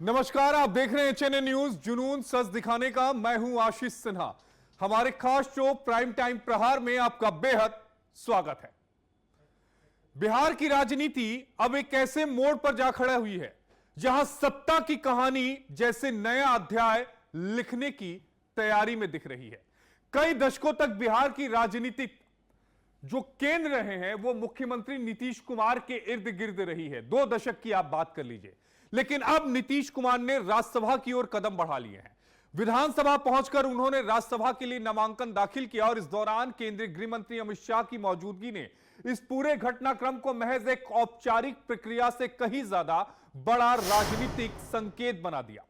नमस्कार, आप देख रहे हैं चैनल न्यूज। जुनून सच दिखाने का मैं हूं आशीष सिन्हा। हमारे खास शो प्राइम टाइम प्रहार में आपका बेहद स्वागत है। बिहार की राजनीति अब एक ऐसे मोड़ पर जा खड़ा हुई है जहां सत्ता की कहानी जैसे नया अध्याय लिखने की तैयारी में दिख रही है। कई दशकों तक बिहार की राजनीतिक जो केंद्र रहे हैं वो मुख्यमंत्री नीतीश कुमार के इर्द गिर्द रही है। 2 दशक की आप बात कर लीजिए, लेकिन अब नीतीश कुमार ने राज्यसभा की ओर कदम बढ़ा लिए हैं। विधानसभा पहुंचकर उन्होंने राज्यसभा के लिए नामांकन दाखिल किया और इस दौरान केंद्रीय गृह मंत्री अमित शाह की मौजूदगी ने इस पूरे घटनाक्रम को महज एक औपचारिक प्रक्रिया से कहीं ज्यादा बड़ा राजनीतिक संकेत बना दिया।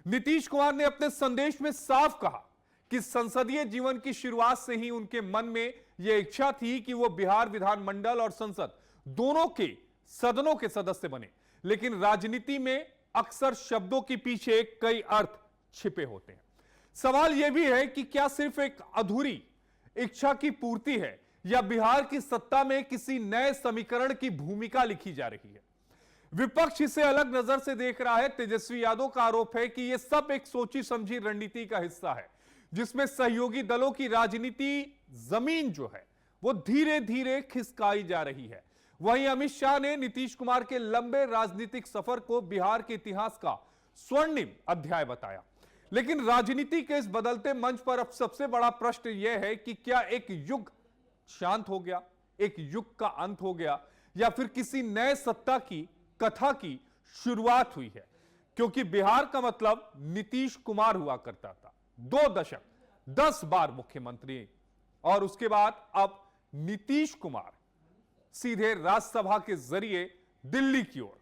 नीतीश कुमार ने अपने संदेश में साफ कहा कि संसदीय जीवन की शुरुआत से ही उनके मन में यह इच्छा थी कि वो बिहार विधानमंडल और संसद दोनों के सदनों के सदस्य बने, लेकिन राजनीति में अक्सर शब्दों के पीछे कई अर्थ छिपे होते हैं। सवाल यह भी है कि क्या सिर्फ एक अधूरी इच्छा की पूर्ति है या बिहार की सत्ता में किसी नए समीकरण की भूमिका लिखी जा रही है। विपक्ष इसे अलग नजर से देख रहा है। तेजस्वी यादव का आरोप है कि यह सब एक सोची समझी रणनीति का हिस्सा है, जिसमें सहयोगी दलों की राजनीति जमीन जो है वो धीरे धीरे खिसकाई जा रही है। वहीं अमित शाह ने नीतीश कुमार के लंबे राजनीतिक सफर को बिहार के इतिहास का स्वर्णिम अध्याय बताया। लेकिन राजनीति के इस बदलते मंच पर अब सबसे बड़ा प्रश्न यह है कि क्या एक युग शांत हो गया, एक युग का अंत हो गया, या फिर किसी नए सत्ता की कथा की शुरुआत हुई है। क्योंकि बिहार का मतलब नीतीश कुमार हुआ करता था। 2 दशक 10 बार मुख्यमंत्री, और उसके बाद अब नीतीश कुमार सीधे राज्यसभा के जरिए दिल्ली की ओर।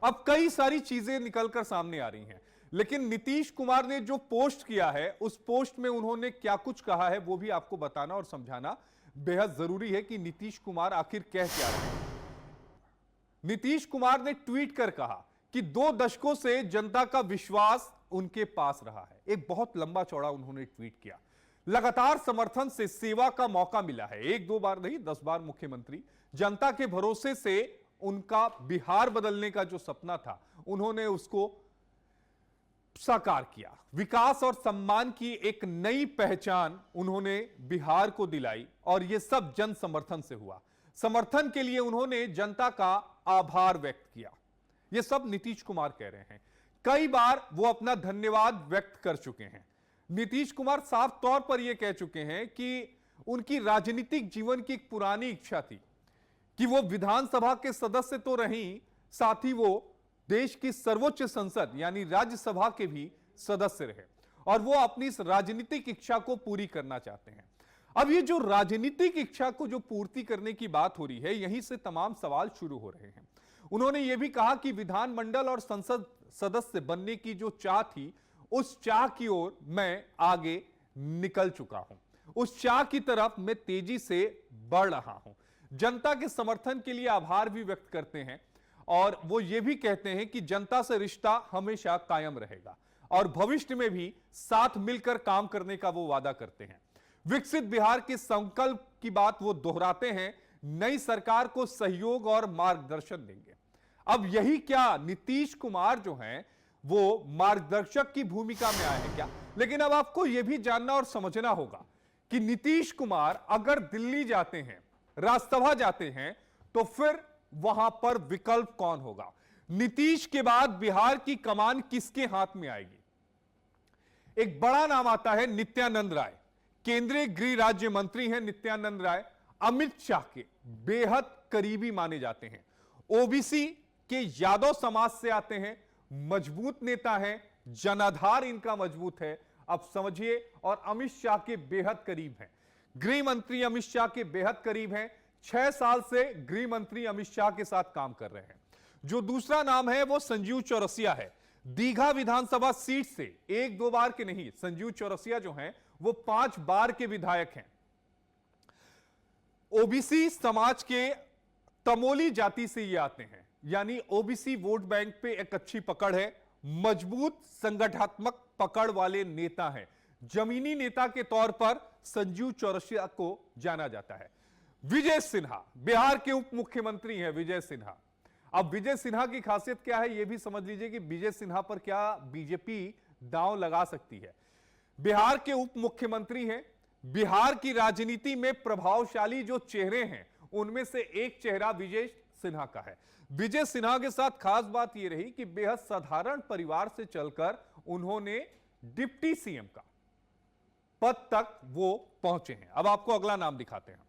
अब कई सारी चीजें निकलकर सामने आ रही हैं, लेकिन नीतीश कुमार ने जो पोस्ट किया है उस पोस्ट में उन्होंने क्या कुछ कहा है वो भी आपको बताना और समझाना बेहद जरूरी है कि नीतीश कुमार आखिर कह क्या रहे हैं। नीतीश कुमार ने ट्वीट कर कहा कि 2 दशकों से जनता का विश्वास उनके पास रहा है। एक बहुत लंबा चौड़ा उन्होंने ट्वीट किया। लगातार समर्थन से सेवा का मौका मिला है। 1-2 बार नहीं, 10 बार मुख्यमंत्री। जनता के भरोसे से उनका बिहार बदलने का जो सपना था उन्होंने उसको साकार किया। विकास और सम्मान की एक नई पहचान उन्होंने बिहार को दिलाई और यह सब जन समर्थन से हुआ। समर्थन के लिए उन्होंने जनता का आभार व्यक्त किया। यह सब नीतीश कुमार कह रहे हैं। कई बार वो अपना धन्यवाद व्यक्त कर चुके हैं। नीतीश कुमार साफ तौर पर यह कह चुके हैं कि उनकी राजनीतिक जीवन की एक पुरानी इच्छा थी कि वो विधानसभा के सदस्य तो रहीं, साथ ही वो देश की सर्वोच्च संसद यानी राज्यसभा के भी सदस्य रहे, और वो अपनी इस राजनीतिक इच्छा को पूरी करना चाहते हैं। अब ये जो राजनीतिक इच्छा को जो पूर्ति करने की बात हो रही है, यहीं से तमाम सवाल शुरू हो रहे हैं। उन्होंने ये भी कहा कि विधानमंडल और संसद सदस्य बनने की जो चाह थी, उस चाह की ओर मैं आगे निकल चुका हूं। उस चाह की तरफ मैं तेजी से बढ़ रहा हूं। जनता के समर्थन के लिए आभार भी व्यक्त करते हैं, और वो ये भी कहते हैं कि जनता से रिश्ता हमेशा कायम रहेगा और भविष्य में भी साथ मिलकर काम करने का वो वादा करते हैं। विकसित बिहार के संकल्प की बात वो दोहराते हैं। नई सरकार को सहयोग और मार्गदर्शन देंगे। अब यही क्या नीतीश कुमार जो हैं वो मार्गदर्शक की भूमिका में आए हैं क्या? लेकिन अब आपको यह भी जानना और समझना होगा कि नीतीश कुमार अगर दिल्ली जाते हैं, राज्यसभा जाते हैं, तो फिर वहां पर विकल्प कौन होगा? नीतीश के बाद बिहार की कमान किसके हाथ में आएगी? एक बड़ा नाम आता है नित्यानंद राय। केंद्रीय गृह राज्य मंत्री हैं नित्यानंद राय। अमित शाह के बेहद करीबी माने जाते हैं। ओबीसी के यादव समाज से आते हैं, मजबूत नेता हैं, जनाधार इनका मजबूत है। अब समझिए, और अमित शाह के बेहद करीब हैं। गृह मंत्री अमित शाह के बेहद करीब हैं। 6 साल से गृह मंत्री अमित शाह के साथ काम कर रहे हैं। जो दूसरा नाम है वो संजीव चौरसिया है। दीघा विधानसभा सीट से 1-2 बार के नहीं, संजीव चौरसिया जो हैं वो 5 बार के विधायक हैं। ओबीसी समाज के तमोली जाति से ये आते हैं, यानी ओबीसी वोट बैंक पे एक अच्छी पकड़ है। मजबूत संगठनात्मक पकड़ वाले नेता हैं। जमीनी नेता के तौर पर संजीव चौरसिया को जाना जाता है। विजय सिन्हा बिहार के उप मुख्यमंत्री हैं। विजय सिन्हा अब विजय सिन्हा की खासियत क्या है, यह भी समझ लीजिए कि विजय सिन्हा पर क्या बीजेपी दांव लगा सकती है। बिहार के उप मुख्यमंत्री हैं, बिहार की राजनीति में प्रभावशाली जो चेहरे हैं उनमें से एक चेहरा विजय सिन्हा का है। विजय सिन्हा के साथ खास बात यह रही कि बेहद साधारण परिवार से चलकर उन्होंने डिप्टी सीएम का पद तक वो पहुंचे हैं। अब आपको अगला नाम दिखाते हैं।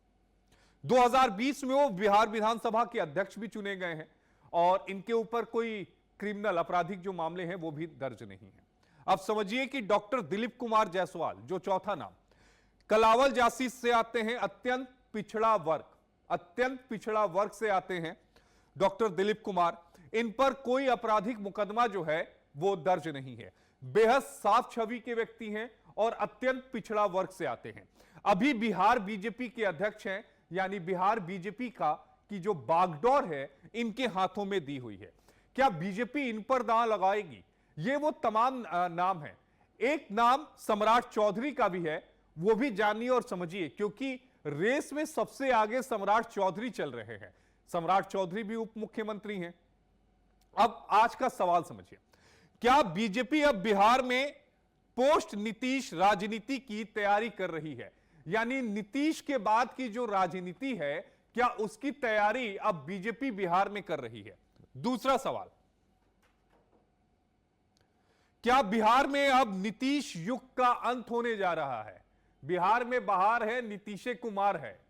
2020 में वो बिहार विधानसभा के अध्यक्ष भी चुने गए हैं और इनके ऊपर कोई क्रिमिनल आपराधिक जो मामले हैं वो भी दर्ज नहीं है। अब समझिए कि डॉक्टर दिलीप कुमार जायसवाल, जो चौथा नाम, कलावल जासी से आते हैं, अत्यंत पिछड़ा वर्ग से आते हैं डॉक्टर दिलीप कुमार। इन पर कोई आपराधिक मुकदमा जो है वो दर्ज नहीं है, बेहद साफ छवि के व्यक्ति हैं और अत्यंत पिछड़ा वर्ग से आते हैं। अभी बिहार बीजेपी के अध्यक्ष हैं, यानी बिहार बीजेपी का की जो बागडोर है इनके हाथों में दी हुई है। क्या बीजेपी इन पर दांव लगाएगी? ये वो तमाम नाम है। एक नाम सम्राट चौधरी का भी है, वो भी जानिए और समझिए, क्योंकि रेस में सबसे आगे सम्राट चौधरी चल रहे हैं। सम्राट चौधरी भी उप मुख्यमंत्री हैं। अब आज का सवाल समझिए, क्या बीजेपी अब बिहार में पोस्ट नीतीश राजनीति की तैयारी कर रही है? यानी नीतीश के बाद की जो राजनीति है, क्या उसकी तैयारी अब बीजेपी बिहार में कर रही है? दूसरा सवाल, क्या बिहार में अब नीतीश युग का अंत होने जा रहा है? बिहार में बहार है, नीतीश कुमार है,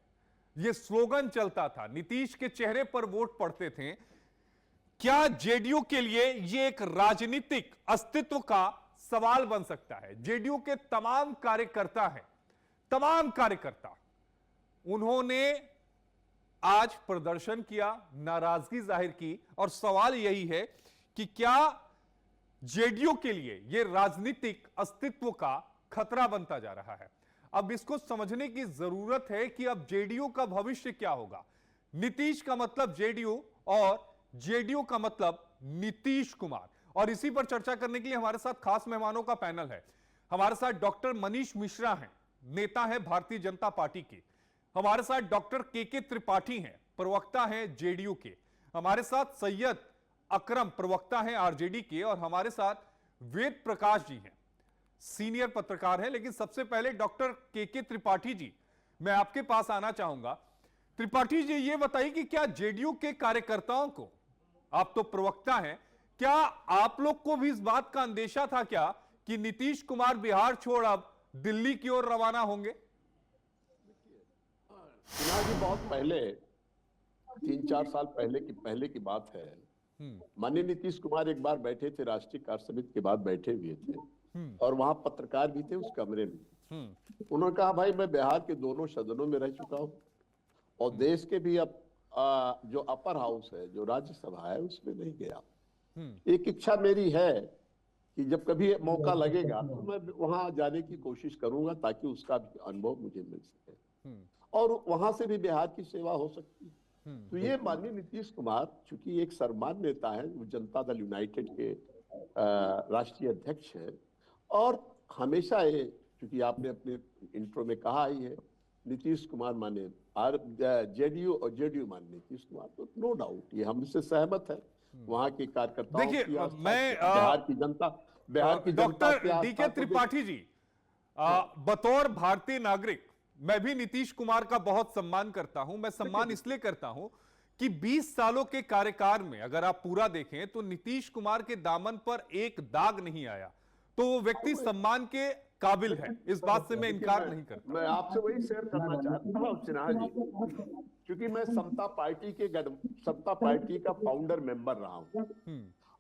यह स्लोगन चलता था, नीतीश के चेहरे पर वोट पड़ते थे। क्या जेडीयू के लिए यह एक राजनीतिक अस्तित्व का सवाल बन सकता है? जेडीयू के तमाम कार्यकर्ता उन्होंने आज प्रदर्शन किया, नाराजगी जाहिर की, और सवाल यही है कि क्या जेडीयू के लिए यह राजनीतिक अस्तित्व का खतरा बनता जा रहा है? अब इसको समझने की जरूरत है कि अब जेडीयू का भविष्य क्या होगा। नीतीश का मतलब जेडीयू और जेडीयू का मतलब नीतीश कुमार। और इसी पर चर्चा करने के लिए हमारे साथ खास मेहमानों का पैनल है। हमारे साथ डॉक्टर मनीष मिश्रा हैं, नेता हैं भारतीय जनता पार्टी के। हमारे साथ डॉक्टर के त्रिपाठी हैं, प्रवक्ता हैं जेडीयू के। हमारे साथ सैयद अकरम, प्रवक्ता हैं आरजेडी के। और हमारे साथ वेद प्रकाश जी हैं, सीनियर पत्रकार हैं। लेकिन सबसे पहले डॉक्टर के त्रिपाठी जी, मैं आपके पास आना चाहूंगा। त्रिपाठी जी, ये बताइए कि क्या जेडीयू के कार्यकर्ताओं को, आप तो प्रवक्ता हैं, क्या आप लोग को भी इस बात का अंदेशा था क्या कि नीतीश कुमार बिहार छोड़ अब दिल्ली की ओर रवाना होंगे? सिन्हा जी, बहुत पहले 3-4 साल पहले की बात है। माननीय नीतीश कुमार एक बार बैठे थे, राष्ट्रीय कार्य समिति के बाद बैठे हुए थे और वहां पत्रकार भी थे उस कमरे में। उन्होंने कहा, भाई मैं बिहार के दोनों सदनों में रह चुका हूं और देश के भी अब जो अपर हाउस है, जो राज्यसभा है, उसमें नहीं गया। एक इच्छा मेरी है कि जब कभी मौका लगेगा तो मैं वहां जाने की कोशिश करूंगा ताकि उसका भी अनुभव मुझे मिल सके और वहां से भी बिहार की सेवा हो सकती है। तो ये माननीय नीतीश कुमार चूंकि एक सर्वमान्य नेता है, वो जनता दल यूनाइटेड के राष्ट्रीय अध्यक्ष है और हमेशा ये, चूंकि आपने अपने इंट्रो में कहा ही है, नीतीश कुमार माने जेडीयू और जेडीयू माने नीतीश कुमार, तो नो डाउट ये हमसे सहमत है। वहां के कार्यकर्ताओं, देखिए, मैं बिहार की जनता डॉक्टर डी.के. त्रिपाठी जी, बतौर भारतीय नागरिक मैं भी नीतीश कुमार का बहुत सम्मान करता हूं। मैं सम्मान इसलिए करता हूं कि 20 सालों के कार्यकाल में अगर आप पूरा देखें तो नीतीश कुमार के दामन पर एक दाग नहीं आया, तो वो व्यक्ति सम्मान के काबिल है। इस बात से मैं इनकार नहीं करता। मैं आपसे वही शेयर करना चाहता हूं सिन्हा जी, क्योंकि मैं समता पार्टी का फाउंडर मेंबर रहा हूं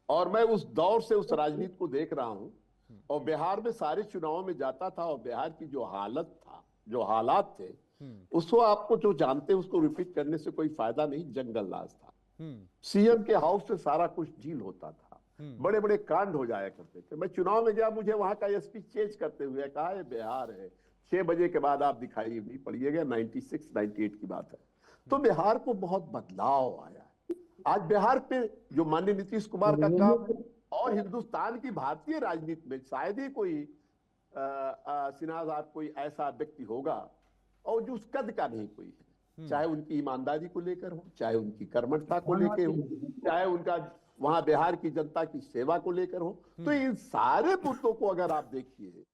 और मैं उस दौर से उस राजनीति को देख रहा हूं और बिहार में सारे चुनावों में जाता था और बिहार की जो हालात थे, उसको आपको जो जानते हैं उसको रिपीट करने से कोई फायदा नहीं। जंगल राज था, सीएम के हाउस से सारा कुछ डील होता था, बड़े बड़े कांड हो जाया करते थे। मैं चुनाव में गया, मुझे वहां का एसपी चेंज करते हुए कहा, ये बिहार है, 6 बजे के बाद आप दिखाई नहीं पड़िएगा। 96-98 की बात है। तो बिहार को बहुत बदलाव आया है। आज बिहार पे जो माननीय नीतीश कुमार का काम और हिंदुस्तान की भारतीय राजनीति में शायद ही कोई सिन्हा साहब कोई ऐसा व्यक्ति होगा और जो उस कद का नहीं कोई है। चाहे उनकी ईमानदारी को लेकर हो, चाहे उनकी कर्मठता को लेकर हो, चाहे उनका वहां बिहार की जनता की सेवा को लेकर हो। तो इन सारे मुद्दों को अगर आप देखिए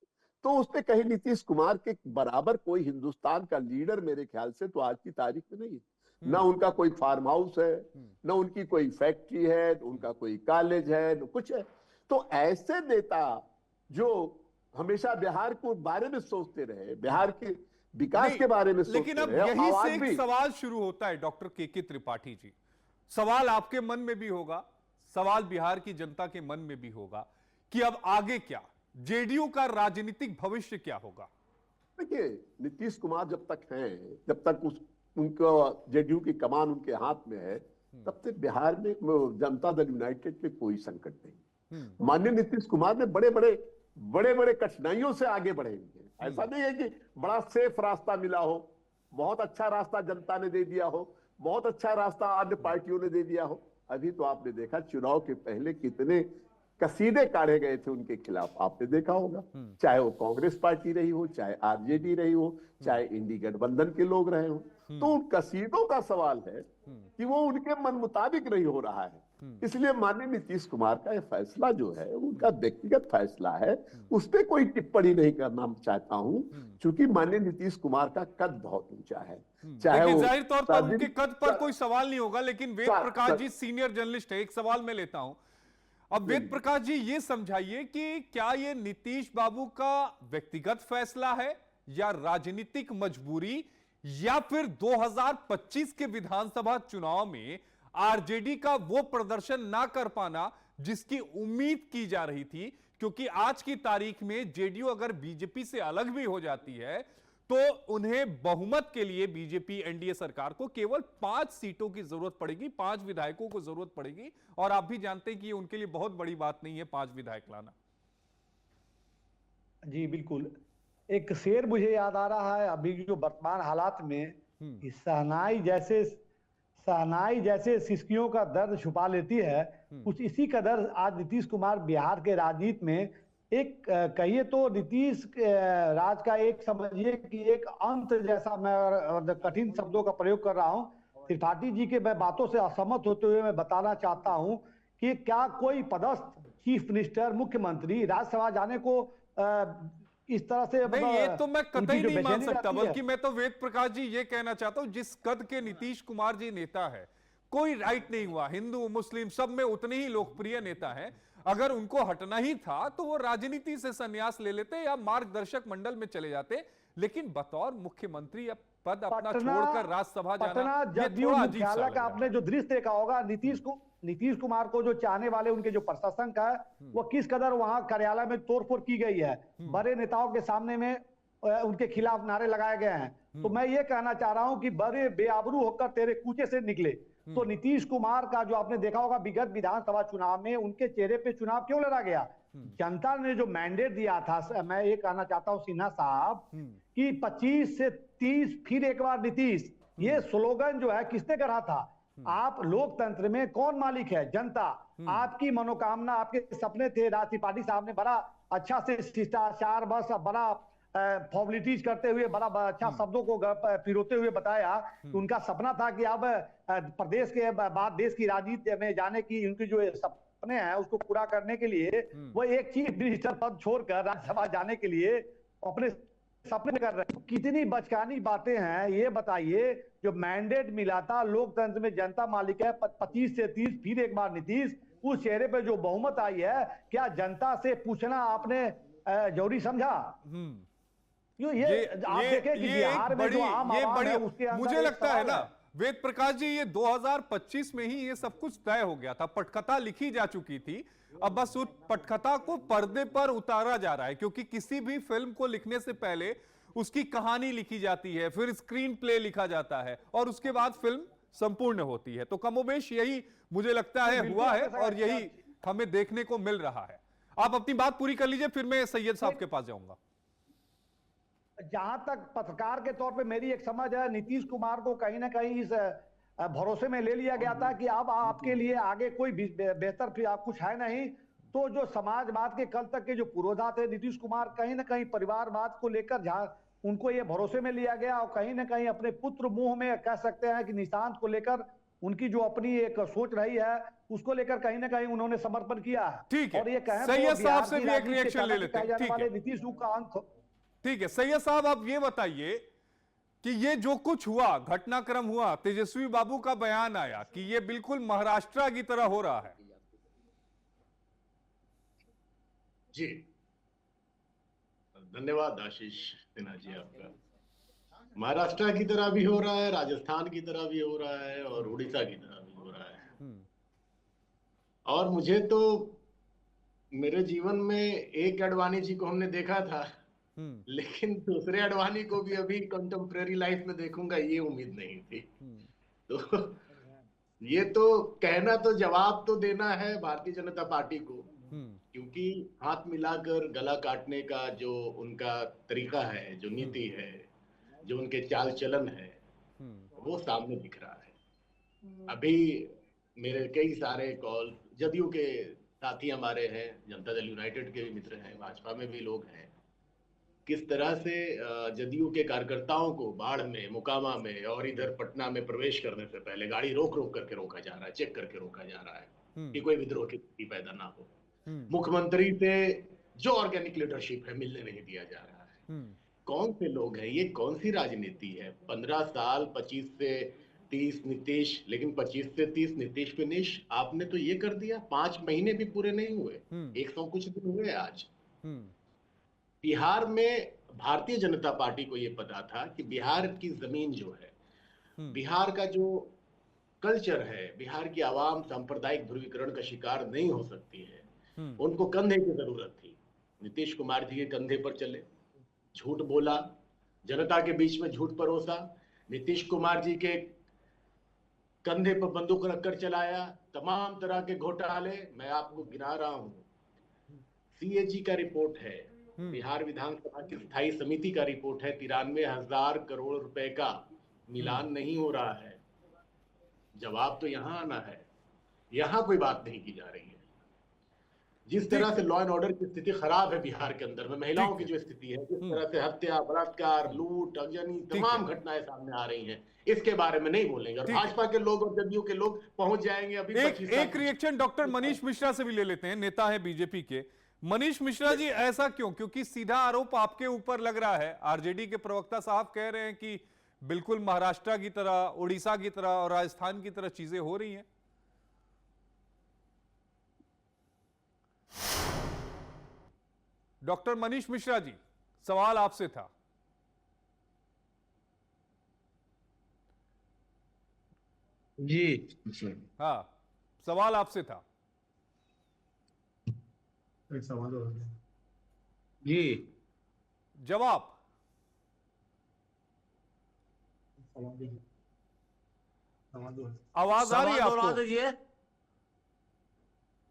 तो उसपे कहीं नीतीश कुमार के बराबर कोई हिंदुस्तान का लीडर मेरे ख्याल से तो आज की तारीख में नहीं है। ना उनका कोई फार्म हाउस है, ना उनकी कोई फैक्ट्री है, ना उनका कोई कॉलेज है, ना कुछ है। तो ऐसे नेता जो हमेशा बिहार को बारे में सोचते रहे, बिहार के विकास के बारे में सोचते लेकिन अब रहे, यही आवाज से भी एक सवाल शुरू होता है डॉक्टर के त्रिपाठी जी। सवाल आपके मन में भी होगा, सवाल बिहार की जनता के मन में भी होगा कि अब आगे क्या, जेडीयू का राजनीतिक भविष्य क्या होगा। देखिए, नीतीश कुमार जब तक हैं, जब तक उनको जेडीयू की कमान उनके हाथ में है, तब तक बिहार में जनता दल यूनाइटेड पे कोई संकट नहीं। माननीय नीतीश कुमार ने बड़े बड़े कठिनाइयों से आगे बढ़े हैं। ऐसा नहीं है कि बड़ा सेफ रास्ता मिला हो, बहुत अच्छा रास्ता जनता ने दे दिया हो, बहुत अच्छा रास्ता अन्य पार्टियों ने दे दिया हो। अभी तो आपने देखा चुनाव के पहले कितने कसीदे काढ़े गए थे उनके खिलाफ, आपने देखा होगा। चाहे वो कांग्रेस पार्टी रही हो, चाहे आरजेडी रही हो, चाहे इंडी गठबंधन के लोग रहे हो। तो उन कसीदों का सवाल है कि वो उनके मन मुताबिक नहीं हो रहा है। इसलिए माननीय नीतीश कुमार का ये फैसला जो है उनका व्यक्तिगत फैसला है, उस पर कोई टिप्पणी नहीं करना चाहता हूं, क्योंकि माननीय नीतीश कुमार का कद बहुत ऊंचा है। चाहे लेकिन वो जाहिर तौर पर उनके कद पर कोई सवाल नहीं होगा, लेकिन वेद प्रकाश जी सीनियर जर्नलिस्ट है, एक सवाल मैं लेता हूं। अब वेद प्रकाश जी ये समझाइए कि क्या ये नीतीश बाबू का व्यक्तिगत फैसला है या राजनीतिक मजबूरी, या फिर 2025 के विधानसभा चुनाव में आरजेडी का वो प्रदर्शन ना कर पाना जिसकी उम्मीद की जा रही थी। क्योंकि आज की तारीख में जेडीयू अगर बीजेपी से अलग भी हो जाती है तो उन्हें बहुमत के लिए बीजेपी एनडीए सरकार को केवल 5 सीटों की जरूरत पड़ेगी, 5 विधायकों को जरूरत पड़ेगी। और आप भी जानते हैं कि ये उनके लिए बहुत बड़ी बात नहीं है 5 विधायक लाना। जी बिल्कुल, एक शेर मुझे याद आ रहा है अभी जो वर्तमान हालात में, शहनाई जैसे सिसकियों का दर्द छुपा लेती है, कुछ इसी का दर्द आज नीतीश कुमार बिहार के राजनीति में एक कहिए तो नीतीश राज का एक समझिए कि एक अंत जैसा, मैं कठिन शब्दों का प्रयोग कर रहा हूं। त्रिपाठी जी के बातों से असहमत होते हुए मैं बताना चाहता हूं कि क्या कोई पदस्थ चीफ मिनिस्टर, मुख्यमंत्री राज्यसभा जाने को इस तरह से नहीं, ये तो मैं कतई नहीं मान सकता, बल्कि मैं तो वेद प्रकाश जी ये कहना चाहता हूं जिस कद के नीतीश कुमार जी नेता है, कोई राइट नहीं हुआ, हिंदू मुस्लिम सब में उतने ही लोकप्रिय नेता हैं। अगर उनको हटना ही था तो वो राजनीति से संन्यास ले लेते या मार्गदर्शक मंडल में चले जाते, लेकिन बतौर मुख्यमंत्री अब पद अपना छोड़कर राज्यसभा जाना, जदयू मुख्यालय का आपने जो दृश्य देखा होगा, नीतीश कुमार को जो चाहने वाले उनके जो प्रशासन का है, वो किस कदर वहां कार्यालय में तोड़फोड़ की गई है, बड़े नेताओं के सामने में उनके खिलाफ नारे लगाए गए हैं। तो मैं ये कहना चाह रहा हूं कि बड़े बेआबरू होकर तेरे कूचे से निकले। तो नीतीश कुमार का जो आपने देखा होगा विगत विधानसभा चुनाव में उनके चेहरे पे चुनाव क्यों लड़ा गया, जनता ने जो मैंडेट दिया था, मैं ये कहना चाहता हूं सिन्हा साहब कि 25 से 30 फिर एक बार नीतीश, ये स्लोगन जो है किसने करा था? आप लोकतंत्र में कौन मालिक है? जनता। आपकी मनोकामना, आपके सपने थे, राज त्रिपाठी साहब ने बड़ा अच्छा से शिष्टाचार, बस बड़ा फॉर्मेलिटीज करते हुए बड़ा अच्छा शब्दों को पिरोते हुए बताया कि उनका सपना था कि अब प्रदेश के बाद देश की राजनीति में जाने की उनकी जो सपने हैं उसको पूरा करने के लिए वो एक चीफ मिनिस्टर पद छोड़कर राज्यसभा जाने के लिए अपने सपने कर रहे हैं। कितनी बचकानी बातें हैं ये बताइए। जो मैंडेट मिला था, लोकतंत्र में जनता मालिक है, 25 से 30 फिर एक बार नीतीश, उस चेहरे पे जो बहुमत आई है, क्या जनता से पूछना आपने जरूरी समझा? आप देखें कि बिहार में जो आम आवाम है उसके अंदर मुझे लगता है ना वेद प्रकाश जी, ये 2025 में ही ये सब कुछ तय हो गया था, पटकथा लिखी जा चुकी थी, अब बस उस पटकथा को पर्दे पर उतारा जा रहा है। क्योंकि किसी भी फिल्म को लिखने से पहले उसकी कहानी लिखी जाती है, फिर स्क्रीन प्ले लिखा जाता है और उसके बाद फिल्म संपूर्ण होती है। तो कमोबेश यही मुझे लगता है हुआ है और यही हमें देखने को मिल रहा है। आप अपनी बात पूरी कर लीजिए, फिर मैं सैयद साहब के पास जाऊंगा। जहां तक पत्रकार के तौर पे मेरी एक समझ है, नीतीश कुमार को कहीं ना कहीं इस भरोसे में ले लिया गया था कि अब आपके लिए आगे कोई बेहतर फिर आप कुछ है नहीं। तो जो समाजवाद के कल तक के जो पुरोधा थे, नीतीश कुमार कहीं ना कहीं परिवारवाद को लेकर उनको ये भरोसे में लिया गया और कहीं ना कहीं अपने पुत्र मुंह में कह सकते हैं कि निशांत को लेकर उनकी जो अपनी एक सोच रही है उसको लेकर कहीं ना कहीं उन्होंने समर्पण किया है। ठीक है, और ये कहें सैयद तो साहब बिहार से की भी एक राजनीति के रिएक्शन ले चाणक्य लेते हैं। कहे जाने ठीक वाले है, नीतीश जी का अंत। ठीक है, सैयद साहब आप ये बताइए कि ये जो कुछ हुआ, घटनाक्रम हुआ, तेजस्वी बाबू का बयान आया कि ये बिल्कुल महाराष्ट्र की तरह हो रहा है। जी, धन्यवाद आशीष सिन्हा जी आपका। महाराष्ट्र की तरह भी हो रहा है, राजस्थान की तरह भी हो रहा है और उड़ीसा की तरह भी हो रहा है। और मुझे तो मेरे जीवन में एक अडवाणी जी को हमने देखा था, लेकिन दूसरे अडवाणी को भी अभी कंटेम्प्रेरी लाइफ में देखूंगा ये उम्मीद नहीं थी। तो ये तो कहना तो जवाब तो देना है भारतीय जनता पार्टी को, क्योंकि हाथ मिलाकर गला काटने का जो उनका तरीका है, जो नीति है, जो उनके चाल चलन है, वो सामने दिख रहा है। अभी मेरे कई सारे कॉल जदयू के साथी हमारे हैं, जनता दल यूनाइटेड के भी मित्र हैं, भाजपा में भी लोग हैं, किस तरह से जदयू के कार्यकर्ताओं को बाढ़ में, मोकामा में और इधर पटना में प्रवेश करने से पहले गाड़ी रोक रोक करके रोका जा रहा है, चेक करके रोका जा रहा है कि कोई विद्रोह की स्थिति पैदा ना हो। मुख्यमंत्री से जो ऑर्गेनिक लीडरशिप है मिलने नहीं दिया जा रहा है। कौन से लोग हैं ये, कौन सी राजनीति है? 15 साल 25 से 30 नीतीश, लेकिन 25 से 30 नीतीश फिनिश आपने तो ये कर दिया, 5 महीने भी पूरे नहीं हुए, 100 कुछ दिन हुए आज। बिहार में भारतीय जनता पार्टी को यह पता था कि बिहार की जमीन जो है, बिहार का जो कल्चर है, बिहार की आवाम सांप्रदायिक ध्रुवीकरण का शिकार नहीं हो सकती है। उनको कंधे की जरूरत थी। नीतीश कुमार जी के कंधे पर चले, झूठ बोला, जनता के बीच में झूठ परोसा, नीतीश कुमार जी के कंधे पर बंदूक रखकर चलाया, तमाम तरह के घोटाले मैं आपको गिना रहा हूं। सीएजी का रिपोर्ट है, बिहार विधानसभा की स्थायी समिति का रिपोर्ट है, 93,000 करोड़ रुपए का मिलान नहीं हो रहा है। जवाब तो यहां आना है, यहां कोई बात नहीं की जा रही है। जिस तरह से लॉ एंड ऑर्डर की स्थिति खराब है बिहार के अंदर में, महिलाओं की जो स्थिति है, जिस तरह से हत्या, बलात्कार, लूट, अगजनी तमाम घटनाएं सामने आ रही हैं, इसके बारे में नहीं बोलेंगे। और भाजपा के लोग और जदयू के लोग पहुंच जाएंगे अभी। एक रिएक्शन डॉक्टर मनीष मिश्रा से भी ले लेते हैं, नेता है बीजेपी के। मनीष मिश्रा जी, ऐसा क्यों? क्योंकि सीधा आरोप आपके ऊपर लग रहा है। आरजेडी के प्रवक्ता साहब कह रहे हैं कि बिल्कुल महाराष्ट्र की तरह, उड़ीसा की तरह और राजस्थान की तरह चीजें हो रही हैं। डॉक्टर मनीष मिश्रा जी, सवाल आपसे था। जी हाँ, सवाल आपसे था। एक सवाल और जी, जवाब आवाज आ रही है आपको?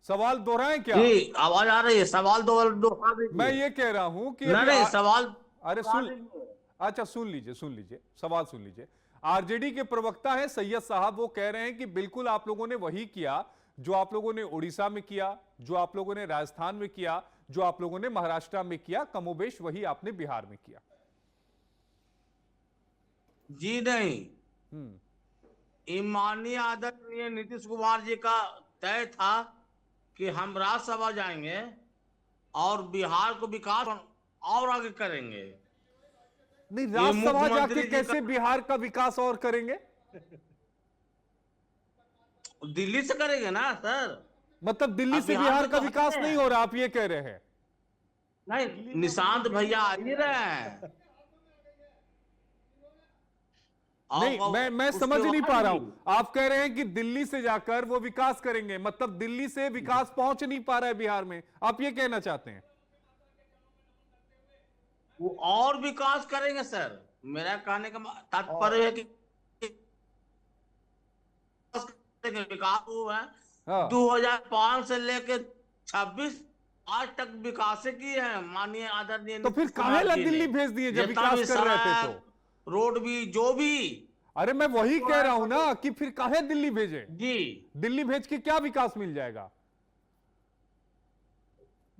सवाल दोहराएं क्या? जी, आवाज आ रही है। सवाल दोहरा दीजिए। मैं ये कह रहा हूं कि नहीं, सवाल अरे अच्छा सुन लीजिए, सवाल सुन लीजिए। आरजेडी के प्रवक्ता है सैयद साहब, वो कह रहे हैं कि बिल्कुल आप लोगों ने वही किया जो आप लोगों ने उड़ीसा में किया, जो आप लोगों ने राजस्थान में किया, जो आप लोगों ने महाराष्ट्र में किया, कमोबेश वही आपने बिहार में किया। जी नहीं, माननीय आदरणीय नीतीश कुमार जी का तय था कि हम राज्यसभा जाएंगे और बिहार को विकास और आगे करेंगे। नहीं, राज्यसभा जाके कैसे बिहार का विकास और करेंगे? दिल्ली से करेंगे ना सर। मतलब दिल्ली से बिहार का विकास नहीं हो रहा, आप ये कह रहे हैं? नहीं, निशांत भैया आ ही रहे हैं। नहीं, मैं समझ नहीं पा रहा हूं। आप कह रहे हैं कि दिल्ली से जाकर वो विकास करेंगे, मतलब दिल्ली से विकास पहुंच नहीं पा रहा है बिहार में, आप ये कहना चाहते हैं? वो और विकास करेंगे सर। मेरा कहने का तात्पर्य है कि विकास हुआ है। 2005 से लेकर 26 आज तक विकास किए हैं माननीय आदरणीय। तो फिर काहे ला दिल्ली भेज दिए जब विकास कर रहे थे तो? रोड भी, जो भी। अरे मैं वही कह रहा हूं ना कि फिर काहे दिल्ली भेजे? जी, दिल्ली भेज के क्या विकास मिल जाएगा?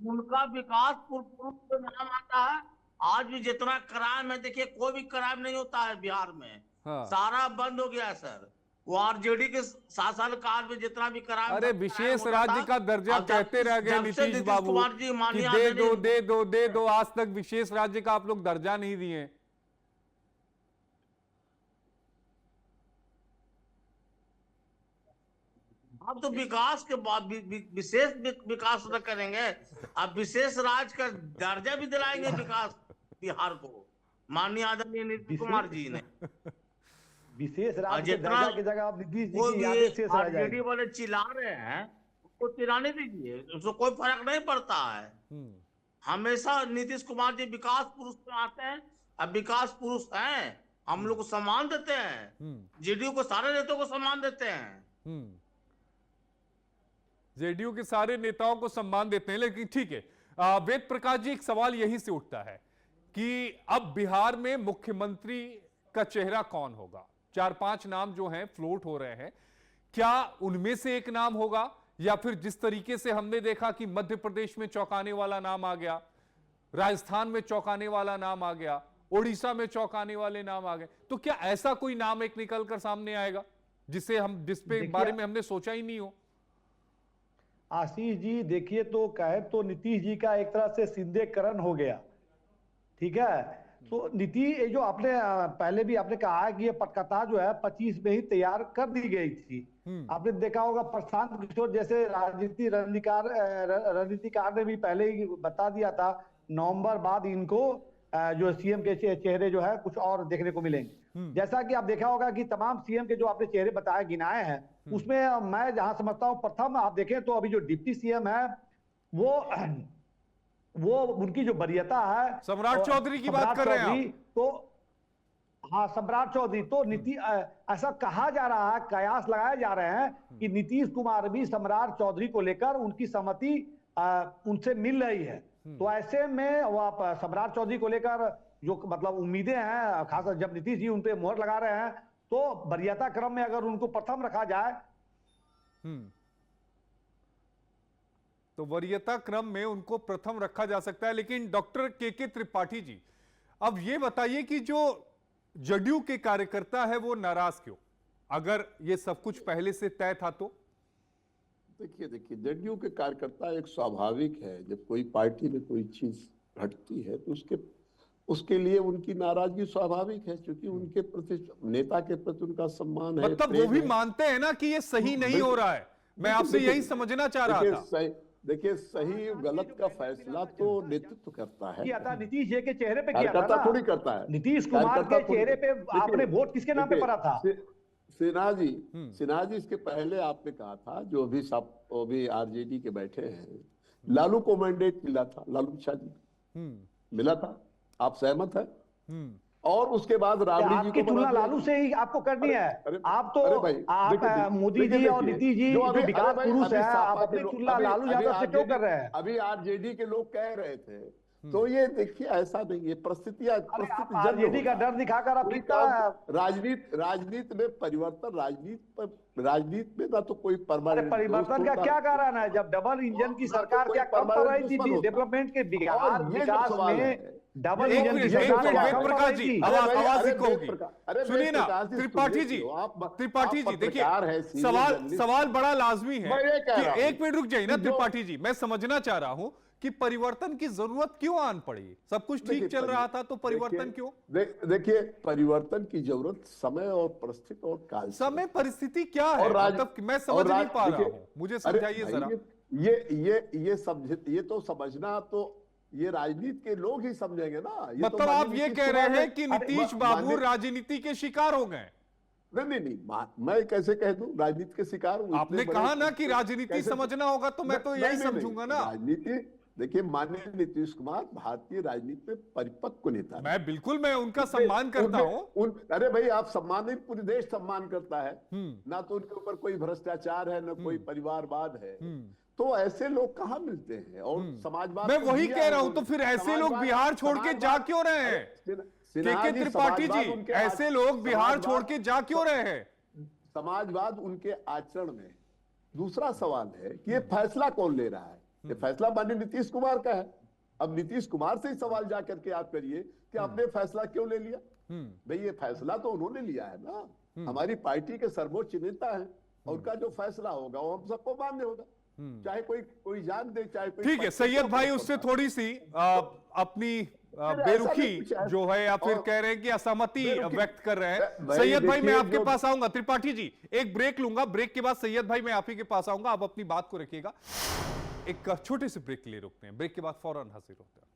उनका विकास पूर्व नाम आता है आज भी जितना क्राइम है, देखिए कोई भी क्राइम नहीं होता है बिहार में। हाँ। सारा बंद हो गया है सर। वो आरजेडी के शासन काल में जितना भी क्राइम, अरे विशेष राज्य का दर्जा कहते रह गए नीतीश बाबू कुमार जी कि माननीय दे दो आदरणीय- दे दो दे दो, आज तक विशेष राज्य का आप लोग दर्जा नहीं दिए। अब तो विकास के बाद विशेष विकास न करेंगे, अब विशेष राज्य का दर्जा भी दिलाएंगे विकास बिहार को माननीय आदरणीय नीतीश कुमार जी ने। विशेष और राज्य के जितना दर्जा की जगह आप नीतीश जी वो की भी यादें शेष रह आरजेडी जाएगी। वाले चिल्ला रहे हैं, उसको चिल्लाने दीजिए, उसको कोई फर्क नहीं पड़ता है। हमेशा नीतीश कुमार जी विकास पुरुष में आते हैं, अब विकास पुरुष हैं, हम लोग को सम्मान देते हैं, जेडीयू को सारे नेताओं को सम्मान देते हैं। जेडीयू के सारे नेताओं को सम्मान देते हैं, लेकिन ठीक है। वेद प्रकाश जी, एक सवाल यहीं से उठता है कि अब बिहार में मुख्यमंत्री का चेहरा कौन होगा? 4-5 नाम जो हैं फ्लोट हो रहे हैं, क्या उनमें से एक नाम होगा, या फिर जिस तरीके से हमने देखा कि मध्य प्रदेश में चौंकाने वाला नाम आ गया, राजस्थान में चौंकाने वाला नाम आ गया, ओडिशा में चौंकाने वाले नाम आ गए, तो क्या ऐसा कोई नाम एक निकलकर सामने आएगा जिसपे बारे में हमने सोचा ही नहीं हो? आशीष जी देखिए, तो कहे तो नीतीश जी का एक तरह से सिंधेकरण हो गया, ठीक है। तो नीतीश, ये जो आपने पहले भी आपने कहा है कि ये पटकथा जो है 25 में ही तैयार कर दी गई थी। आपने देखा होगा प्रशांत किशोर जैसे रणनीतिकार ने भी पहले ही बता दिया था, नवंबर बाद इनको जो सीएम के चेहरे जो है कुछ और देखने को मिलेंगे। जैसा कि आप देखा होगा कि तमाम सीएम के जो आपने चेहरे बताए गिनाए हैं, उसमें मैं जहां समझता हूं, प्रथम आप देखें तो अभी जो डिप्टी सीएम है वो उनकी जो वरीयता है, सम्राट चौधरी की बात कर रहे हैं आप? तो हाँ, सम्राट चौधरी। तो ऐसा कहा जा रहा है, कयास लगाए जा रहे हैं कि नीतीश कुमार भी सम्राट चौधरी को लेकर उनकी सहमति उनसे मिल रही है। तो ऐसे में वो आप सम्राट चौधरी को लेकर जो मतलब उम्मीदें हैं, खासकर जब नीतीश जी उन पे मोहर लगा रहे हैं, तो वरीयता क्रम में अगर उनको प्रथम रखा जाए, तो वरीयता क्रम में उनको प्रथम रखा जा सकता है। लेकिन डॉक्टर के त्रिपाठी जी, अब ये बताइए कि जो जदयू के कार्यकर्ता है वो नाराज क्यों, अगर ये सब कुछ पहले से तय था तो? देखिए जदयू के कार्यकर्ता एक स्वाभाविक है, जब कोई पार्टी में कोई चीज घटती है तो उसके लिए उनकी नाराजगी स्वाभाविक है, क्योंकि उनके प्रति, नेता के प्रति उनका सम्मान है। मतलब वो भी मानते हैं ना कि ये सही नहीं हो रहा है। मैं आपसे यही समझना चाह रहा था। देखिए सही गलत का फैसला तो नेतृत्व करता है, किया था नीतीश जी के चेहरे पे, किया था कार्यकर्ता ना। थोड़ी करता है। नीतीश कुमार के चेहरे पे आपने वोट किसके नाम पे पड़ा था? सिन्हा जी इसके पहले आपने कहा था, जो भी आरजेडी के बैठे हैं, लालू को मैंडेट मिला था, लालू प्रसाद जी मिला था, आप सहमत है? और उसके बाद राबड़ी जी की तुलना लालू से ही आपको करनी है। आप तो आप मोदी जी और नीतीश जी जो विकास पुरुष है, आप अपनी तुलना लालू यादव से क्यों कर रहे हैं? अभी आरजेडी के लोग कह रहे थे, तो ये देखिए ऐसा नहीं है, परिस्थिति आरजेडी का डर दिखाकर आप राजनीति में परिवर्तन, राजनीति में ना तो कोई परमानेंट परिवर्तन का क्या कारण है? जब डबल इंजन की सरकार क्या कम कर रही थी डेवलपमेंट के विकास में? डबल इंजन की सरकार प्रकाश जी, आवाज होगी। सुनिए ना त्रिपाठी जी, देखिए सवाल बड़ा लाजमी है कि एक मिनट रुक जाइए ना त्रिपाठी जी, मैं समझना चाह रहा हूं कि परिवर्तन की जरूरत क्यों आन पड़ी? सब कुछ ठीक चल रहा था तो परिवर्तन क्यों? देखिए परिवर्तन की जरूरत समय और परिस्थिति और काल, समय परिस्थिति क्या है, मतलब मैं समझ नहीं पा रहा हूं, मुझे समझाइए जरा। ये तो समझना तो ये राजनीति के लोग ही समझेंगे ना। मतलब आप ये कह रहे हैं कि नीतीश बाबू राजनीति के शिकार हो गए? नहीं, मैं कैसे कह दूं राजनीति के शिकार? आपने कहा ना कि राजनीति समझना होगा, तो मैं तो यही समझूंगा ना। राजनीति, देखिए माननीय नीतीश कुमार भारतीय राजनीति में परिपक्व नेता, मैं उनका सम्मान करता हूं। अरे भाई, आप सम्मान नहीं, पूरे देश सम्मान करता है ना, तो उनके ऊपर कोई भ्रष्टाचार है, ना कोई परिवारवाद है। तो ऐसे लोग कहां मिलते हैं? और समाजवाद, मैं वही कह रहा हूं, तो फिर ऐसे लोग बिहार छोड़ के जा क्यों रहे हैं? के त्रिपाठी जी, ऐसे लोग बिहार छोड़ के जा क्यों रहे हैं? समाजवाद उनके आचरण में। दूसरा सवाल है कि ये फैसला कौन ले रहा है? ये फैसला माननीय नीतीश कुमार का है, अब नीतीश कुमार से ही सवाल जा करके आप करिए कि आपने फैसला क्यों ले लिया। भाई ये फैसला तो उन्होंने लिया है ना, हमारी पार्टी के सर्वोच्च नेता है, और उनका जो फैसला होगा वो हम सबको मान्य होगा, चाहे कोई जान दे, चाहे कोई। ठीक है सैयद भाई, उससे थोड़ी सी अपनी बेरुखी जो है या फिर कह रहे हैं कि असहमति व्यक्त कर रहे हैं। सैयद भाई मैं आपके पास आऊंगा, त्रिपाठी जी एक ब्रेक लूंगा, ब्रेक के बाद सैयद भाई मैं आप ही के पास आऊंगा, आप अपनी बात को रखिएगा। एक छोटे से ब्रेक के लिए रुकते हैं, ब्रेक के बाद फौरन हाजिर होते हैं।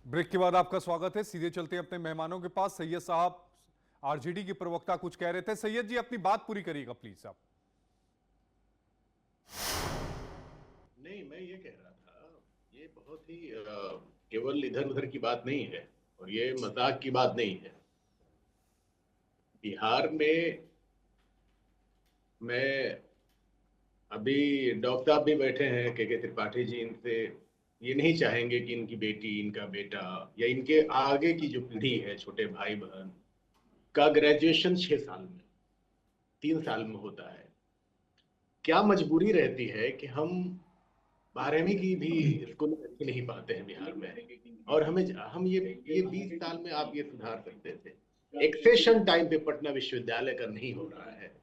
ब्रेक के बाद आपका स्वागत है। सीधे चलते हैं अपने मेहमानों के पास। सैयद साहब आरजेडी के प्रवक्ता कुछ कह रहे थे। सैयद जी अपनी बात पूरी करिएगा प्लीज आप। नहीं, मैं ये कह रहा था, ये बहुत ही केवल इधर उधर की बात नहीं है और ये मजाक की बात नहीं है। बिहार में मैं अभी डॉक्टर साहब भी बैठे हैं के त्रिपाठी जी, इनसे ये नहीं चाहेंगे कि इनकी बेटी, इनका बेटा या इनके आगे की जो पीढ़ी है, छोटे भाई बहन का ग्रेजुएशन 6 साल में, 3 साल में होता है। क्या मजबूरी रहती है कि हम 12वीं की भी स्कूल में अच्छी नहीं पाते हैं बिहार में, और हम ये 20 साल में आप ये सुधार सकते थे। एक सेशन टाइम पे पटना विश्वविद्यालय का नहीं हो रहा है।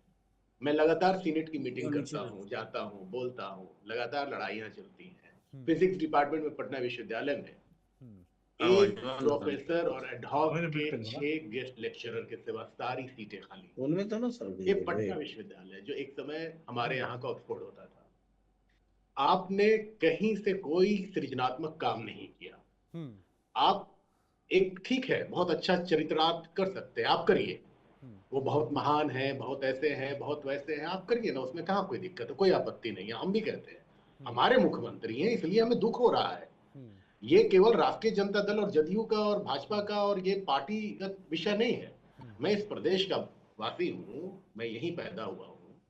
मैं लगातार सीनेट की मीटिंग करता हूँ, जाता हूँ, बोलता हूँ, लगातार लड़ाइयाँ चलती हैं। फिजिक्स डिपार्टमेंट में पटना विश्वविद्यालय में एक प्रोफेसर और एडहॉक के 6 गेस्ट लेक्चरर के सिवा सारी सीटें खाली। उनमें तो ना सर ये पटना विश्वविद्यालय जो एक समय हमारे यहाँ का ऑक्सफोर्ड होता था, आपने कहीं से कोई सृजनात्मक काम नहीं किया। आप एक ठीक है, बहुत अच्छा चरित्रार्थ कर सकते हैं, आप करिए, वो बहुत महान है, बहुत ऐसे हैं, बहुत वैसे हैं, आप करिए ना, उसमें कहाँ कोई दिक्कत है, कोई आपत्ति नहीं है। हम भी कहते हैं हमारे मुख्यमंत्री हैं इसलिए हमें दुख हो रहा है। ये केवल राष्ट्रीय जनता दल और जदयू का और भाजपा का और ये पार्टीगत विषय नहीं है। मैं इस प्रदेश का वासी हूँ, मैं यहीं पैदा हुआ हूँ,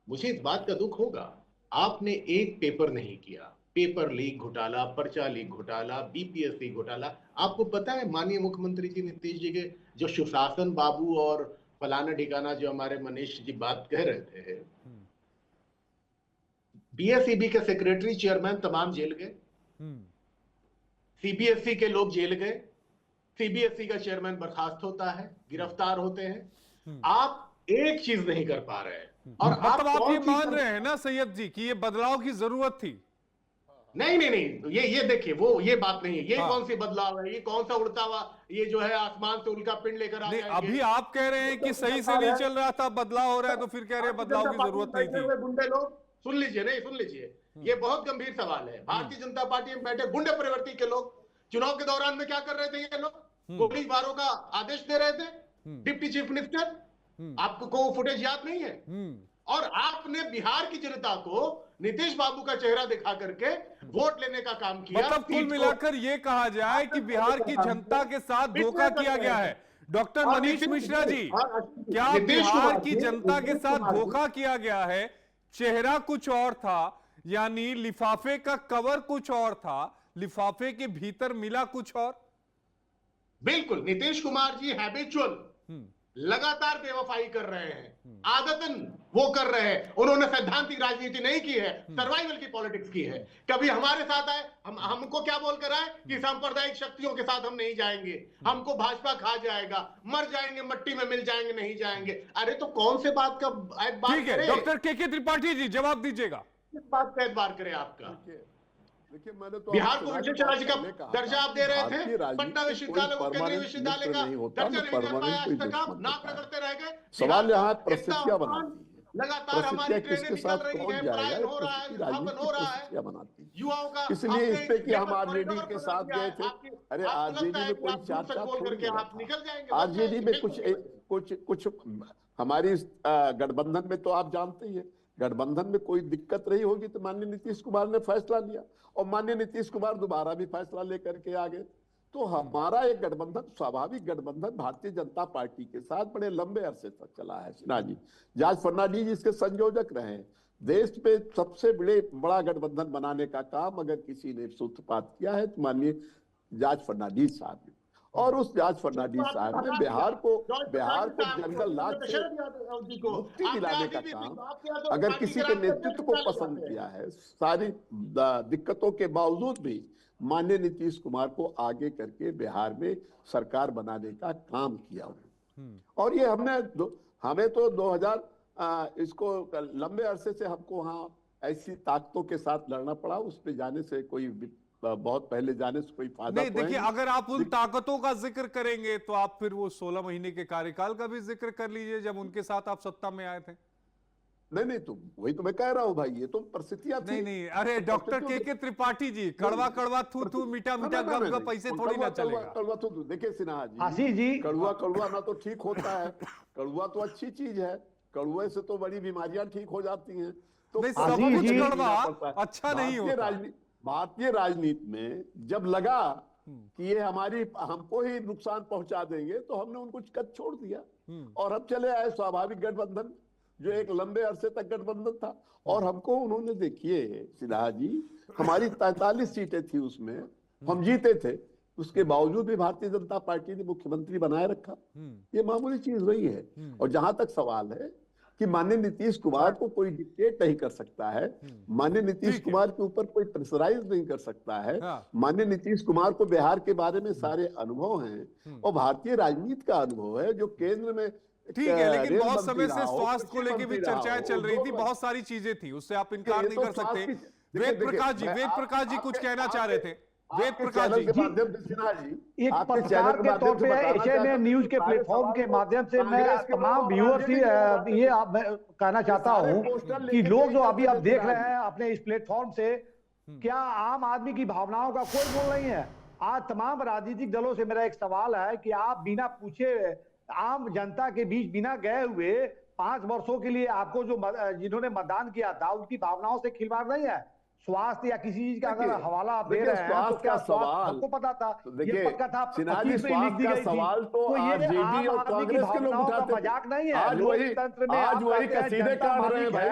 मुझे इस बात का दुख होगा। आपने एक पेपर नहीं किया, पेपर लीक घोटाला, पर्चा लीक घोटाला, बीपीएससी घोटाला। आपको पता है माननीय मुख्यमंत्री जी नीतीश जी के जो सुशासन बाबू और फलाना ठिकाना जो हमारे मनीष जी बात कह रहे थे, बीएसईबी के सेक्रेटरी चेयरमैन तमाम जेल गए, सीबीएसई के लोग जेल गए, सीबीएसई का चेयरमैन बर्खास्त होता है, गिरफ्तार होते हैं। आप एक चीज नहीं कर पा रहे हैं। और मतलब आप ये मान रहे हैं ना सैयद जी कि ये बदलाव की जरूरत थी? नहीं नहीं नहीं, ये देखिए, वो ये बात नहीं है। ये कौन सी बदलाव है? ये कौन सा उड़ता हुआ ये जो है आसमान से उल्का पिंड लेकर आ जाएंगे? अभी आप कह रहे हैं कि सही से नहीं चल रहा था, बदलाव हो रहा है, तो फिर कह रहे हैं बदलाव की जरूरत नहीं थी। गुंडे लोग, सुन लीजिए, नहीं सुन लीजिए, ये बहुत गंभीर सवाल है। भारतीय जनता पार्टी में बैठे गुंडे प्रवृत्ति के लोग चुनाव के दौरान में क्या कर रहे थे? ये लोग गोलीबारों का आदेश दे रहे थे, डिप्टी चीफ मिनिस्टर। आपको फुटेज याद नहीं है? और आपने बिहार की जनता को नीतीश बाबू का चेहरा दिखा करके वोट लेने का काम किया। मतलब कुल मिलाकर ये कहा जाए कि बिहार की जनता के साथ धोखा किया गया है। डॉक्टर मनीष मिश्रा जी, क्या बिहार की जनता के साथ धोखा किया गया है? चेहरा कुछ और था, यानी लिफाफे का कवर कुछ और था, लिफाफे के भीतर मिला कुछ और। बिल्कुल, नीतीश कुमार जी हैबिचुअल लगातार बेवफाई कर रहे हैं, आदतन वो कर रहे हैं। उन्होंने सैद्धांतिक राजनीति नहीं की है, सर्वाइवल की पॉलिटिक्स की है। कभी हमारे साथ आए, हमको क्या बोलकर आए कि सांप्रदायिक शक्तियों के साथ हम नहीं जाएंगे, हमको भाजपा खा जाएगा, मर जाएंगे, मट्टी में मिल जाएंगे, नहीं जाएंगे। अरे तो कौन से बात का ठीक है, डॉक्टर के त्रिपाठी जी जवाब दीजिएगा। किस बात का एतबार करे आपका? देखिए मैंने तो बिहार को विशेष राज्य का दर्जा आप दे रहे थे, पटना विश्वविद्यालय को केंद्रीय विश्वविद्यालय का दर्जा नहीं कर पाया, आज तक आप नाक रगड़ते रह गए। सवाल यहाँ परिस्थितियां बनाती है, लगातार हमारी ट्रेनें निकल रही है, पलायन हो रहा है, विस्थापन हो रहा है युवाओं का। इसलिए इस पे कि हम आरजेडी के साथ गए थे। अरे आरजेडी में कोई चाचा थोड़ी आप निकल जाएंगे। आरजेडी में कुछ हमारी गठबंधन में तो आप जानते ही है, गठबंधन में कोई दिक्कत नहीं होगी तो माननीय नीतीश कुमार ने फैसला लिया, और माननीय नीतीश कुमार दोबारा भी फैसला लेकर के आ गए। तो हमारा एक गठबंधन, स्वाभाविक गठबंधन भारतीय जनता पार्टी के साथ बड़े लंबे अरसे तक चला है सिन्हा जी। जॉर्ज फर्नांडीज इसके संयोजक रहे हैं। देश पे सबसे बड़ा गठबंधन बनाने का काम अगर किसी ने सूत्रपात किया है तो माननीय जॉर्ज फर्नांडीज साहब ने। और उस जॉर्ज फर्नांडीज साहब ने बिहार को जंगल राज से मुक्ति दिलाने का काम अगर किसी के नेतृत्व को पसंद किया है, सारी दिक्कतों के बावजूद भी माननीय नीतीश कुमार को आगे करके बिहार में सरकार बनाने का काम किया। और ये हमें तो 2000 इसको लंबे अरसे से हमको वहाँ ऐसी ताकतों के साथ लड़ना पड़ा। उस पे जाने से कोई बहुत पहले जाने से कोई फायदा नहीं। देखिए, अगर आप उन ताकतों का जिक्र करेंगे तो आप फिर वो 16 महीने के कार्यकाल का भी जिक्र कर लीजिए जब उनके साथ आप सत्ता में आए थे। नहीं, तो वही तो मैं कह रहा हूँ भाई, ये तो परिस्थितियां थी। नहीं, अरे डॉक्टर के त्रिपाठी जी, कड़वा कड़वा थू थू मीठा मीठा गम गम पैसे थोड़ी ना चलेगा। कड़वा थू, देखिए सिन्हा आशीष जी, कड़वा ना तो ठीक होता है। कड़वा तो अच्छी चीज है, कड़वे से तो बड़ी बीमारियां ठीक हो जाती हैं। तो सब कुछ कड़वा अच्छा नहीं होता। भारतीय राजनीति में जब लगा कि ये हमको ही नुकसान पहुंचा देंगे तो हमने उनको कद छोड़ दिया और हम चले आए स्वाभाविक गठबंधन, जो एक लंबे अरसे तक गठबंधन था। और हमको उन्होंने, देखिए सिन्हा जी, हमारी 43 सीटें थी, उसमें हम जीते थे। उसके बावजूद भी भारतीय जनता पार्टी ने मुख्यमंत्री बनाए रखा। ये मामूली चीज रही है। और जहां तक सवाल है कि माननीय नीतीश कुमार को कोई डिक्टेट नहीं कर सकता है, माननीय नीतीश कुमार के ऊपर कोई प्रेशराइज नहीं कर सकता है। माननीय नीतीश कुमार को बिहार के बारे में सारे अनुभव हैं और भारतीय राजनीति का अनुभव है, जो केंद्र में ठीक है। लेकिन बहुत समय से स्वास्थ्य को लेकर भी चर्चाएं चल रही थी, बहुत सारी चीजें थी, उससे आप इनकार नहीं कर सकते। वेद प्रकाश जी कुछ कहना चाह रहे थे। वेद प्रकाश जी, एक पत्रकार के तौर पे एचएनए न्यूज के प्लेटफॉर्म के माध्यम से मैं तमाम व्यूअर्स की ये कहना चाहता हूं कि लोग जो अभी आप देख रहे हैं अपने इस प्लेटफॉर्म से, क्या आम आदमी की भावनाओं का कोई मोल नहीं है? आज तमाम राजनीतिक दलों से मेरा एक सवाल है कि आप बिना पूछे आम जनता के बीच बिना गए हुए 5 वर्षों के लिए आपको जो जिन्होंने मतदान किया था उनकी भावनाओं से खिलवाड़ नहीं है? स्वास्थ्य या किसी चीज का अगर हवाला आप दे रहे हैं तो क्या स्वास्थ्य हमको पता था, ये पक्का था, 25 में लिख दी गई थी। तो ये आरजेडी और कांग्रेस के लोग उठाते, मजाक नहीं है। आज वही कसीदे काट रहे हैं भाई।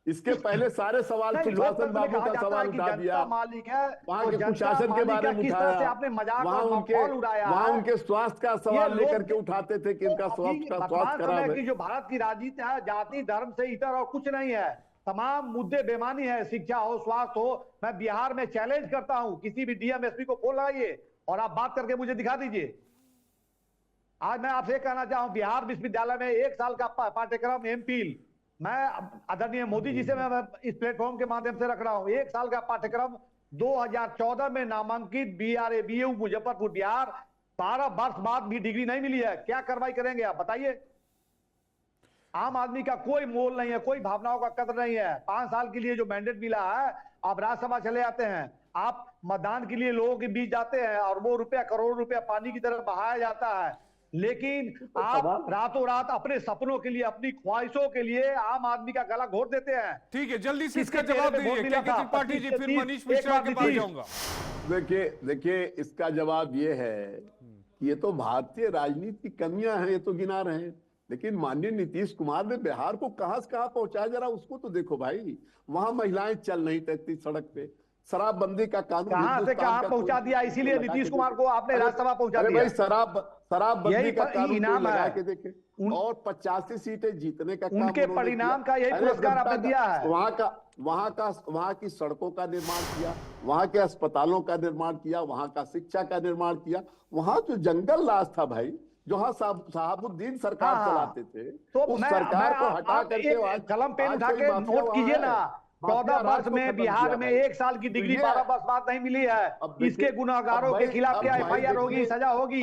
इसके पहले सारे सवाल सुशासन बाबू का सवाल उठा दिया, मालिक है वहाँ के कुशासन के बारे में उठाया, आपने मजाक उड़ाया, वहाँ उनके स्वास्थ्य का सवाल लेकर के उठाते थे कि इनका स्वास्थ्य खराब है। जो भारत की राजनीति है जाति धर्म से इतर और कुछ नहीं है, तमाम मुद्दे बेमानी है, शिक्षा हो स्वास्थ्य हो। मैं बिहार में चैलेंज करता हूं, किसी भी डीएम एसपी को फोन लगाइए और आप बात करके मुझे दिखा दीजिए। आज मैं आपसे कहना चाहूं, बिहार विश्वविद्यालय में 1 साल का पाठ्यक्रम एमफिल, मैं आदरणीय मोदी जी से मैं इस प्लेटफॉर्म के माध्यम से रख रहा हूं, 1 साल का पाठ्यक्रम 2014 में नामांकित BRA BU मुजफ्फरपुर बिहार, 12 वर्ष बाद भी डिग्री नहीं मिली है। क्या कार्रवाई करेंगे आप बताइए? आम आदमी का कोई मोल नहीं है, कोई भावनाओं का कदर नहीं है। 5 साल के लिए जो मैंडेट मिला है, आप राज्यसभा चले जाते हैं, आप मतदान के लिए लोगों के बीच जाते हैं और वो रुपया करोड़ रुपया पानी की तरफ बहाया जाता है। लेकिन आप रातों रात अपने सपनों के लिए, अपनी ख्वाहिशों के लिए आम आदमी का गला घोट देते हैं। ठीक है, जल्दी से इसका जवाब दीजिए। त्रिपाठी जी, फिर मनीष मिश्रा के पास जाऊंगा। देखिए इसका जवाब ये है कि ये तो भारतीय राजनीति की कमियां हैं, ये तो गिना रहे हैं। लेकिन माननीय नीतीश कुमार ने बिहार को कहां से कहां पहुंचाया, जरा उसको तो देखो भाई। वहां महिलाएं चल नहीं सकती सड़क पे, शराबबंदी का कानून कहां से कहां पहुंचा दिया, इसीलिए नीतीश कुमार को आपने राज्यसभा पहुंचा दिया। भाई शराबबंदी का कानून लगा के देखे और 85 सीटें जीतने का उनके परिणाम का यही पुरस्कार आपने दिया है। वहां की सड़कों का निर्माण किया, वहां के अस्पतालों का निर्माण किया, वहां का शिक्षा का निर्माण किया। वहां जो जंगल राज था भाई, जहां साहबुद्दीन सरकार चलाते थे, तो उस सरकार को हटा करके कलम पेन उठा के नोट कीजिए ना, 14 वर्ष में बिहार में 1 साल की डिग्री 12 वर्ष बाद नहीं मिली है। इसके गुनाहगारों के खिलाफ क्या FIR होगी, सजा होगी।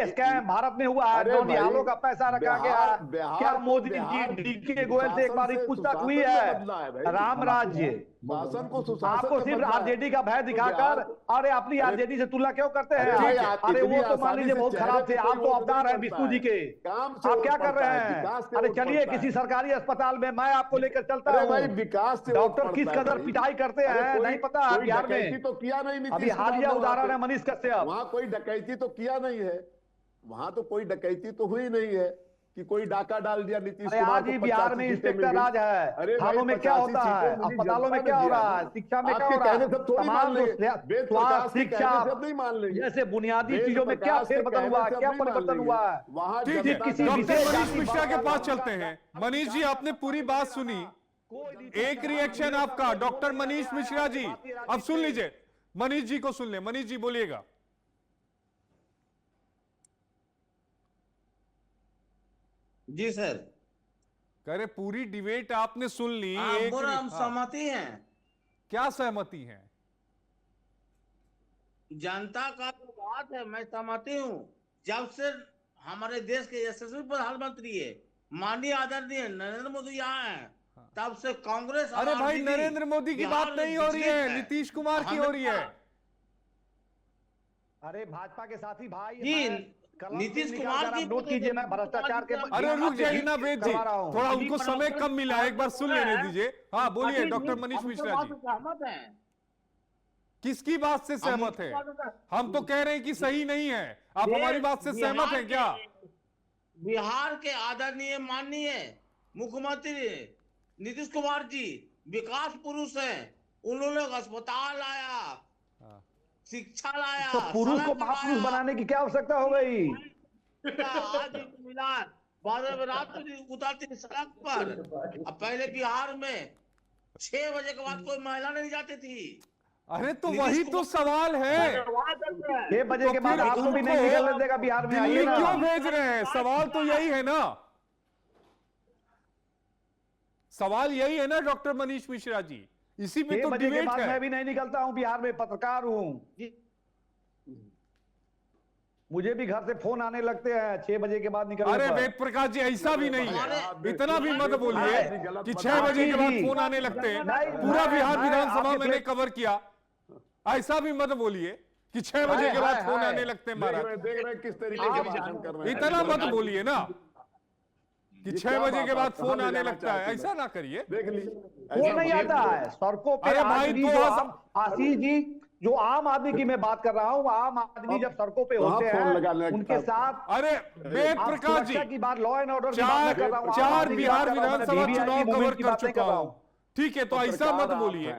स्कैम भारत में हुआ है, नौनिहालों का पैसा रखा गया है। क्या मोदी जी DK गोयल से एक बार पूछताछ हुई है? राम राज्य शासन को सुशासन आपको में सिर्फ बदला है। आरजेडी का भय तो दिखाकर, बिहार- अरे अपनी आरजेडी से तुलना क्यों करते हैं अरे भाई, आप? आप अरे इतनी वो तो मान आसानी लीजिए से बहुत चेहरे खराब पे थे, कोई आप तो वोट अवतार नहीं हैं पड़ता विष्णु जी है। के। काम से आप वोट क्या कर पड़ता रहे है, हैं? विकास से अरे वोट चलिए पड़ता किसी है। सरकारी अस्पताल में मैं आपको लेकर चलता अरे हूँ। भाई, विकास से वोट डॉक्टर किस पड़ता है कदर भाई। पिटाई करते अरे हैं नहीं पता है कोई बिहार डकैती में? तो किया नहीं नीतीश अभी कुमार हालिया ने वहाँ उदाहरण पे। है मनीष कश्यप। वहाँ कोई डकैती तो किया नहीं है, वहां तो कोई डकैती तो हुई नहीं है कि कोई डाका डाल दिया नीतीश अरे कुमार आज को ही बिहार 85 में सीटें मिल इंस्पेक्टर गई। राज है, अरे भाई, थानों में क्या 85 होता है, सीटें मिली, अस्पतालों में जनता ने क्या हो दिया रहा है, ना। शिक्षा में क्या आपके हो रहा कहने है, से थोड़ी मान तमाम जो लेंगे। वेद प्रकाश स्वास्थ्य के कहने से शिक्षा नहीं मान लेंगे। जैसे बुनियादी वेद चीजों में क्या प्रकाश के फेरबदल कहने हुआ है, से अब क्या नहीं मान परिवर्तन लेंगे। हुआ है? वहाँ ठीक है, जनता किसी ने- डॉक्टर विशेष मनीष जाति मिश्रा के वाला पास का- चलते हैं। मनीष जी, आपने पूरी बात सुनी, एक रिएक्शन आपका डॉक्टर मनीष मिश्रा जी, अब सुन लीजिए, मनीष जी को सुन ले। मनीष जी बोलिएगा। जी सर। कह रहे पूरी डिबेट आपने सुन ली, एक बोल हम हाँ, सहमति हैं। क्या सहमति है? जनता का जो बात है मैं सहमति हूँ। जब से हमारे देश के यशस्वी प्रधानमंत्री है माननीय आदरणीय नरेंद्र मोदी यहाँ है, तब से कांग्रेस और अरे भाई, आरजेडी नरेंद्र मोदी की बिहार बात में नहीं हो रही विचलित है, नीतीश कुमार की हो रही है। अरे भाजपा के साथी भाई, जी, मैं कलम नीतीश से कुमार निकालकर की आप नोट कीजिए, मैं भ्रष्टाचार के अरे रुक जाइए ना वेद जी, करवा रहा हूं। थोड़ा उनको समय कम मिला है, एक बार सुन लेने दीजिए। हाँ बोलिए डॉक्टर मनीष मिश्रा जी, सहमत हैं। किसकी बात से सहमत है? हम तो कह रहे हैं कि सही नहीं है, आप हमारी बात से सहमत हैं क्या? बिहार के आदरणीय माननीय मुख्यमंत्री नीतीश कुमार जी विकास पुरुष हैं। उन्होंने अस्पताल लाया, शिक्षा लाया, तो पुरुष को सड़क महापुरुष लाया। बनाने की क्या आवश्यकता हो गई? आज मिला 12 बजे रात को उतरती थी सड़क पर। अब पहले बिहार में 6 बजे के बाद कोई महिला नहीं जाती थी। अरे तो वही तो सवाल है, 6 बजे तो के बाद फिर आपको भी नहीं उनको निकलने देगा बिहार में, दिल्ली आइए ना। क्यों भेज रहे हैं? सवाल तो यही है ना, सवाल यही है ना डॉक्टर मनीष मिश्रा जी, इसी में 6 तो बजे के डिबेट बाद मैं है। भी नहीं निकलता हूं, बिहार में पत्रकार हूं। मुझे भी घर से फोन आने लगते हैं 6 बजे के बाद निकलने अरे पर। वेद प्रकाश जी, ऐसा भी नहीं है, अरे, इतना भी मत बोलिए कि 6 बजे के बाद फोन आने लगते हैं। नहीं, पूरा मैं- बिहार मैं विधानसभा आपके मैंने प्लेट- कवर किया, ऐसा भी मत बोलिए कि 6 बजे के बाद फोन आने लगते हैं महाराज, देख रहे हैं किस तरीके के भाषण कर रहे हैं। इतना मत बोलिए ना कि ये 6 क्या बजे बात के आप बाद कहाँ फोन ले आने जाना लगता है, चाहते ऐसा ना करिए। देख ली वो नहीं आता है सड़कों पे। अरे भाई, आदमी 2000 जो आशीष जी, जो आम आदमी की मैं बात कर रहा हूँ, आम आदमी जब सड़कों पे कहाँ होते फोन लगाने हैं लगता उनके है? साथ अरे वेद आप प्रकाश जी, सुरक्षा की बात, लॉ एंड ऑर्डर की बात नहीं कर रहा हूँ, आम चार आदमी की बिहार बात कर रहा हूँ, विधानसभा मैं चुनाव VVIP कवर मूवमेंट की कर बात नहीं चुका कर रहा हूं, हूँ। ठीक है, तो ऐसा मत बोलिए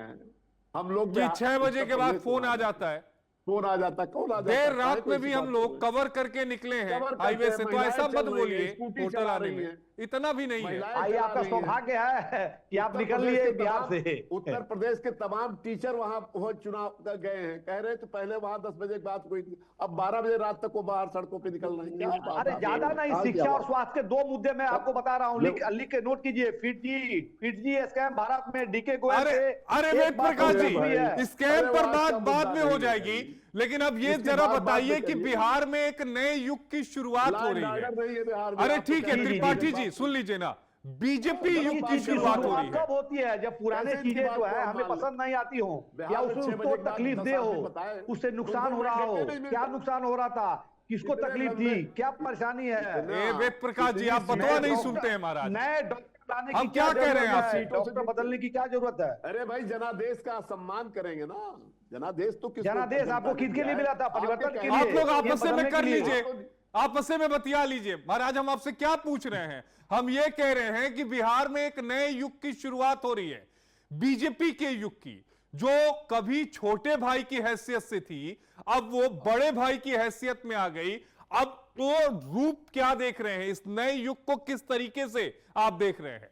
हम लोग कि भी 6 बजे के बाद उत्तर फोन आ प्रदेश जाता है। फोन आ जाता है, कौन आ जाता है? देर रात कोई में भी सी हम बात लोग नहीं। कवर करके निकले हैं कवर करते हाईवे हैं, से, तो महिलाएं ऐसा चल मत रही हैं, बोलिए स्कूटी होटल चला आने रही में, हैं। इतना भी नहीं है। महिलाएं आइए, चला आपका रही हैं। सौभाग्य है कि आप उत्तर निकल प्रदेश लिए के बिहार तमाम- से। उत्तर प्रदेश के तमाम टीचर वहां वो चुनाव गए हैं, कह रहे थे पहले वहां 10 बजे के बाद कोई नहीं, अब 12 बजे रात तक वो बाहर सड़कों पे निकल रहे हैं। क्या बात अरे है? ज्यादा नहीं, आज शिक्षा क्या और बात? स्वास्थ्य के 2 मुद्दे मैं आपको बता रहा हूँ, ले- लिख के नोट कीजिए। फिटजी स्कैम भारत में डीके गोयल अरे से अरे एक वेद बात प्रकाश हुई जी, है। स्कैम अरे पर वो बात अच्छा बाद मुद्दा में हो नहीं जाएगी, है। लेकिन अब ये इसकी जरा बात बाद में बताइए कि करिए। बिहार में एक नए युग की शुरुआत हो रही है। नहीं है बिहार में, अरे आपको ठीक है क्या- त्रिपाठी जी, सुन लीजिए ना, बीजेपी युग की शुरुआत हो रही है। कब होती है? जब पुराने कैसे चीजें इनकी जो बात है को हमें मान पसंद नहीं आती हो, बिहार या में 6 उसको बजे के बाद तकलीफ 10 दे हो, आदमी बताए, उससे नुकसान हो रहा हो, क्या नुकसान हो रहा था, किसको इतने तकलीफ लंबे- थी, क्या परेशानी है? ए वेद प्रकाश जी, आप बतवा नहीं सुनते हैं महाराज। नए डॉक्टर लाने हम की क्या कह रहे हैं जरूरत आपसे? है? डॉक्टर बदलने की क्या जरूरत है? अरे भाई, जनादेश का सम्मान करेंगे ना। जनादेश तो किसको- जनादेश जनता आपको ने किसके दिया लिए है? मिला था? परिवर्तन आपके के कहने- आप लोग ये आपस में बदलने कर के लिए। लीजिए, आपस में बतिया लीजिए। महाराज, हम आपसे क्या पूछ रहे हैं? हम ये कह रहे हैं कि बिहार में एक नए युग की शुरुआत हो रही है, बीजेपी के युग की, जो कभी छोटे भाई की हैसियत से थी, अब वो बड़े भाई की हैसियत में आ गई। अब तो रूप क्या देख रहे हैं? इस नए युग को किस तरीके से आप देख रहे हैं?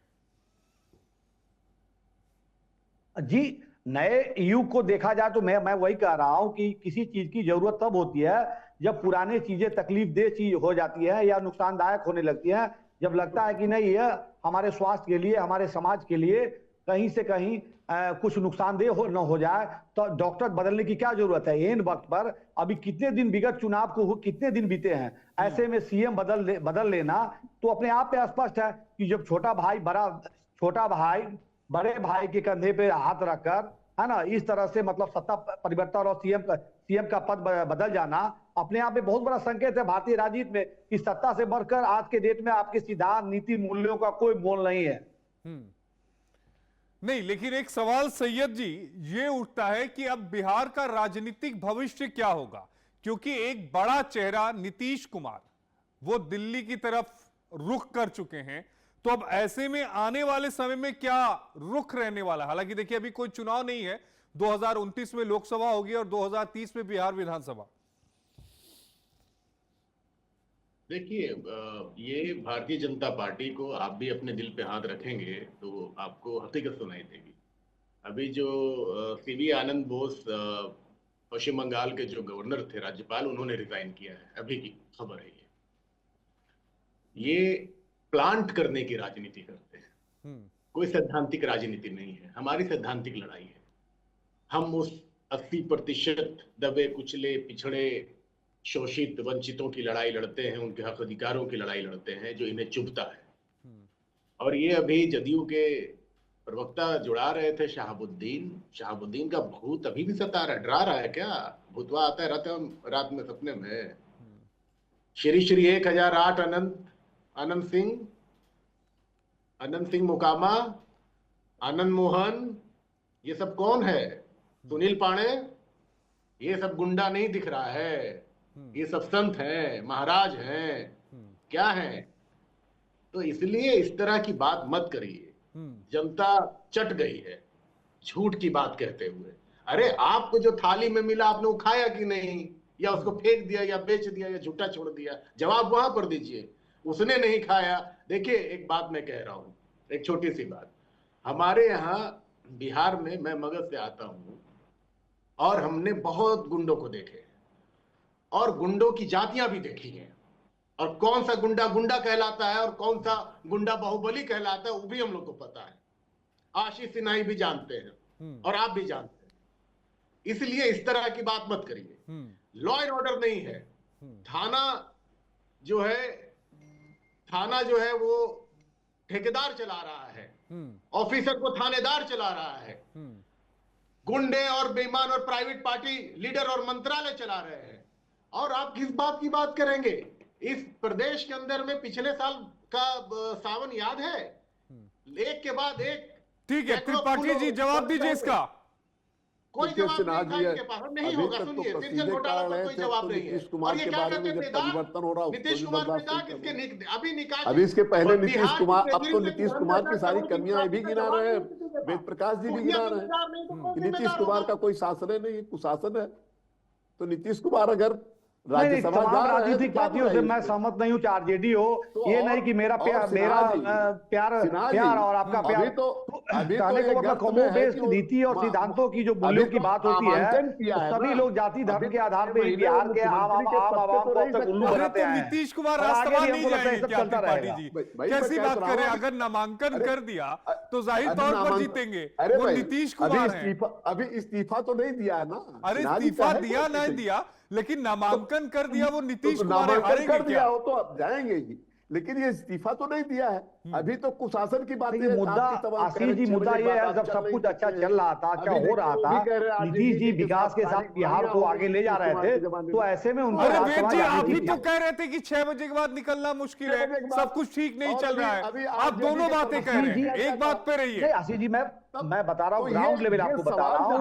जी, नए युग को देखा जाए तो मैं वही कह रहा हूं कि किसी चीज की जरूरत तब होती है जब पुरानी चीजें तकलीफ दे चीज हो जाती है या नुकसानदायक होने लगती है। जब लगता है कि नहीं, यह हमारे स्वास्थ्य के लिए, हमारे समाज के लिए कहीं से कहीं कुछ नुकसानदेह न हो जाए, तो डॉक्टर बदलने की क्या जरूरत है? एन वक्त पर अभी कितने दिन विगत चुनाव को कितने दिन बीते हैं, ऐसे में सीएम बदल लेना तो अपने आप पे स्पष्ट है कि जब छोटा भाई बड़े भाई के कंधे पे हाथ रखकर, है ना, इस तरह से मतलब सत्ता परिवर्तन और सीएम का पद बदल जाना अपने आप में बहुत बड़ा संकेत है भारतीय राजनीति में कि सत्ता से बढ़कर आज के डेट में आपके सिद्धांत, नीति, मूल्यों का कोई मोल नहीं है। नहीं, लेकिन एक सवाल सैयद जी ये उठता है कि अब बिहार का राजनीतिक भविष्य क्या होगा, क्योंकि एक बड़ा चेहरा नीतीश कुमार वो दिल्ली की तरफ रुख कर चुके हैं। तो अब ऐसे में आने वाले समय में क्या रुख रहने वाला? हालांकि देखिए अभी कोई चुनाव नहीं है, 2029 में लोकसभा होगी और 2030 में बिहार विधानसभा। देखिए, ये भारतीय जनता पार्टी को आप भी अपने दिल पे हाथ रखेंगे तो आपको हकीकत सुनाई देगी। अभी जो सीवी आनंद बोस पश्चिम बंगाल के जो गवर्नर थे, राज्यपाल, उन्होंने रिजाइन किया है, अभी की खबर है। ये प्लांट करने की राजनीति करते हैं, कोई सैद्धांतिक राजनीति नहीं है। हमारी सैद्धांतिक लड़ाई है। हम उस 80% दबे कुचले पिछड़े शोषित वंचितों की लड़ाई लड़ते हैं, उनके हक अधिकारों की लड़ाई लड़ते हैं जो इन्हें चुभता है। और ये अभी जदयू के प्रवक्ता जुड़ा रहे थे शहाबुद्दीन का भूत अभी भी सता रहा है, डरा रहा है क्या? भूतवा आता है रात में सपने में। श्री 1008 अनंत सिंह मुकामा, आनंद मोहन, ये सब कौन है? सुनील पांडे, ये सब गुंडा नहीं दिख रहा है, ये सब संत हैं, महाराज हैं, क्या हैं? तो इसलिए इस तरह की बात मत करिए। जनता चट गई है झूठ की बात कहते हुए। अरे आपको जो थाली में मिला आपने वो खाया कि नहीं, या उसको फेंक दिया या बेच दिया या झूठा छोड़ दिया? जवाब वहां पर दीजिए। उसने नहीं खाया। देखिए एक बात मैं कह रहा हूं, एक छोटी सी बात। हमारे यहाँ बिहार में, मैं मगध से आता हूं और हमने बहुत गुंडों को देखे और गुंडों की जातियां भी देखी हैं, और कौन सा गुंडा गुंडा कहलाता है और कौन सा गुंडा बाहुबली कहलाता है वो भी हम लोग को पता है। आशीष सिन्हा भी जानते हैं और आप भी जानते हैं। इसलिए इस तरह की बात मत करिए। लॉ एंड ऑर्डर नहीं है। थाना जो है वो ठेकेदार चला रहा है, ऑफिसर को थानेदार चला रहा है, गुंडे और बेईमान और प्राइवेट पार्टी लीडर और मंत्रालय चला रहे हैं। और आप किस बात की बात करेंगे? इस प्रदेश के अंदर में पिछले साल का सावन याद है? एक के बाद एक। ठीक है, त्रिपाठी जी जवाब दीजिए इसका। कोई जवाब नहीं होगा। सुनिए, सिंचन घोटाला पर कोई जवाब नहीं है। नीतीश कुमार के बारे में जब परिवर्तन हो रहा है, नीतीश कुमार किसके अभी निकाल, अभी इसके पहले नीतीश कुमार, अब तो नीतीश कुमार की सारी कमियां भी गिना रहे हैं, वेद प्रकाश जी भी गिना रहे हैं कि नीतीश कुमार का कोई शासन है नहीं, कुशासन है। तो नीतीश कुमार अगर राज्यसभा जा रहे हैं, राजनीतिक पार्टियों से मैं सहमत नहीं हूँ, चाहे आरजेडी हो, ये नहीं कि मेरा प्यार और आपका प्यार। कहने को मतलब कमोबेश नीति और सिद्धांतों की जो मूल्यों की बात होती है, सभी लोग जाति धर्म के आधार पर बिहार के आम आवाम को अब तक उल्लू बनाते हैं। नीतीश कुमार राष्ट्रवाद नहीं जाएंगे क्या त्रिपाठी जी? कैसी बात करें? अगर नामांकन कर दिया तो जाहिर तौर पर जीतेंगे। वो नीतीश कुमार हैं। अभी इस्तीफा तो नहीं दिया है ना। अरे इस्तीफा दिया नहीं दिया, लेकिन नामांकन कर दिया वो नीतीश कुमार नामांकन कर दिया हो तो अब जाएंगे ही, लेकिन ये इस्तीफा तो नहीं दिया है। अभी तो कुशासन की बात है। मुद्दा आशीष जी, मुद्दा ये है, जब सब कुछ अच्छा चल रहा था, अच्छा हो रहा था, नीतीश जी विकास के साथ बिहार को आगे ले जा रहे थे, तो ऐसे में उनको आप भी तो कह रहे थे कि 6 बजे के बाद निकलना मुश्किल है, सब कुछ ठीक नहीं चल रहा है। आप दोनों बातें कह रहे हैं, एक बात पे रहिए। आशीष जी, मैं बता रहा हूँ, ग्राउंड लेवल आपको बता रहा हूँ।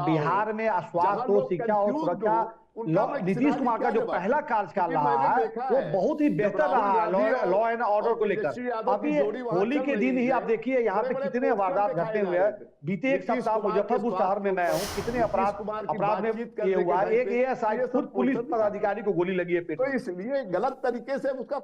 बिहार में स्वास्थ्य, शिक्षा और सुरक्षा, नीतीश कुमार का जो पहला कार्यकाल रहा है वो बहुत ही बेहतर रहा लॉ एंड ऑर्डर को लेकर। अभी होली के दिन ही आप देखिए यहाँ पे कितने वारदात घटने हुए हैं। बीते एक सप्ताह मुजफ्फरपुर शहर में मैं हूँ, कितने अपराध में ये हुआ। एक एएसआई खुद पुलिस पदाधिकारी को गोली लगी है पेट में। तो इसलिए गलत तरीके से उसका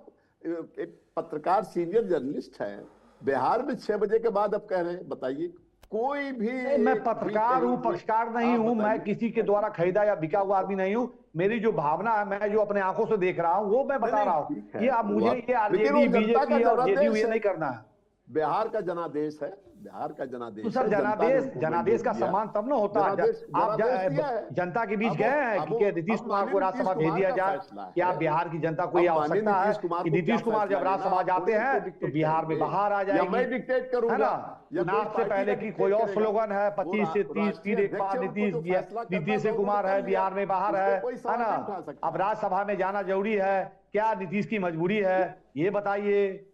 एक पत्रकार सीनियर जर्नलिस्ट है बिहार में 6 बजे के बाद अब कह रहे हैं, बताइए कोई भी। मैं पत्रकार हूँ, पक्षकार नहीं हूँ, मैं किसी के द्वारा खरीदा या बिका हुआ आदमी नहीं हूँ। मेरी जो भावना है, मैं जो अपने आंखों से देख रहा हूँ वो मैं बता रहा हूँ। ये अब मुझे ये आरजेडी बीजेपी और जेडीयू ये नहीं करना है। बिहार का जनादेश है, बिहार का जनादेश तो सर है, जनता ने जनादेश उनको जनादेश का mandate दिया। सम्मान तब ना होता है जनादेश- जब आप जनादेश दिया है। जनता के बीच अब गए हैं अब कि नीतीश अब कुमार को माननीय राज्यसभा नीतीश भेज दिया कुमार का जाए। फैसला क्या है। बिहार की जनता को ये अब माननीय आवश्यकता है नीतीश कुमार कि को नीतीश क्या कुमार जब फैसला राज्यसभा लेना, जाते आप हैं थोड़ी तो dictate बिहार में करेंगे। बाहर आ या जाएगी, मैं डिक्टेट है करूंगा ना? या कोई नाथ से पार्टी पहले का की dictate कोई और करेगा। स्लोगन है वो 25 से 30 राष्ट्रीय फिर एक अध्यक्ष बार है, उनको जो फैसला करना नीतीश था, कुमार उन्होंने है कर बिहार लिया। में बाहर उसको है कोई है सवाल ना? नहीं उठा सकता। अब राज्यसभा में जाना जरूरी है, क्या नीतीश की मजबूरी है ये बताइए।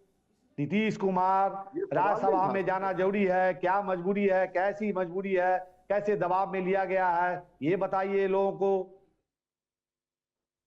नीतीश कुमार ये सवाल नहीं राज्यसभा उठा में सकते। जाना जरूरी है, क्या मजबूरी है, कैसी मजबूरी है, कैसे दबाव में लिया गया है ये बताइए लोगों को।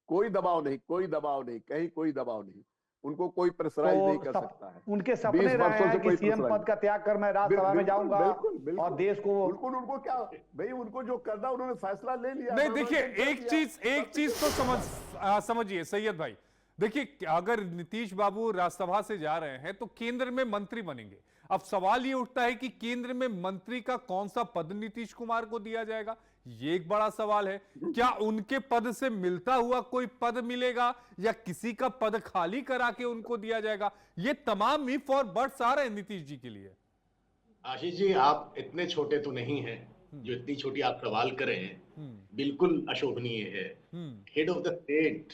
कोई दबाव नहीं, कोई दबाव नहीं, कहीं कोई दबाव नहीं। उनको कोई प्रेशराइज नहीं कर सकता है। उनके 20 सपने रहे वर्षों हैं से कि कोई सीएम प्रेशराइज पद का त्याग कर मैं राज्यसभा में जाऊंगा बिल्कुल और देश को बिल्कुल उनको क्या भाई, उनको जो करना उन्होंने फैसला ले लिया। नहीं उन्होंने देखिए, कर एक दिया। चीज तो समझिए सैयद भाई। देखिए, अगर नीतीश बाबू राज्यसभा से जा रहे हैं तो केंद्र में मंत्री बनेंगे। अब सवाल ये उठता है कि केंद्र में मंत्री का कौन सा पद नीतीश कुमार को दिया जाएगा, ये एक बड़ा सवाल है। क्या उनके पद से मिलता हुआ कोई पद मिलेगा या किसी का पद खाली करा के उनको दिया जाएगा? ये तमाम इफ और बट्स आ रहे हैं नीतीश जी के लिए। आशीष जी, आप इतने छोटे तो नहीं हैं जो इतनी छोटी आप सवाल करें हैं। बिल्कुल अशोभनीय है। हेड ऑफ द स्टेट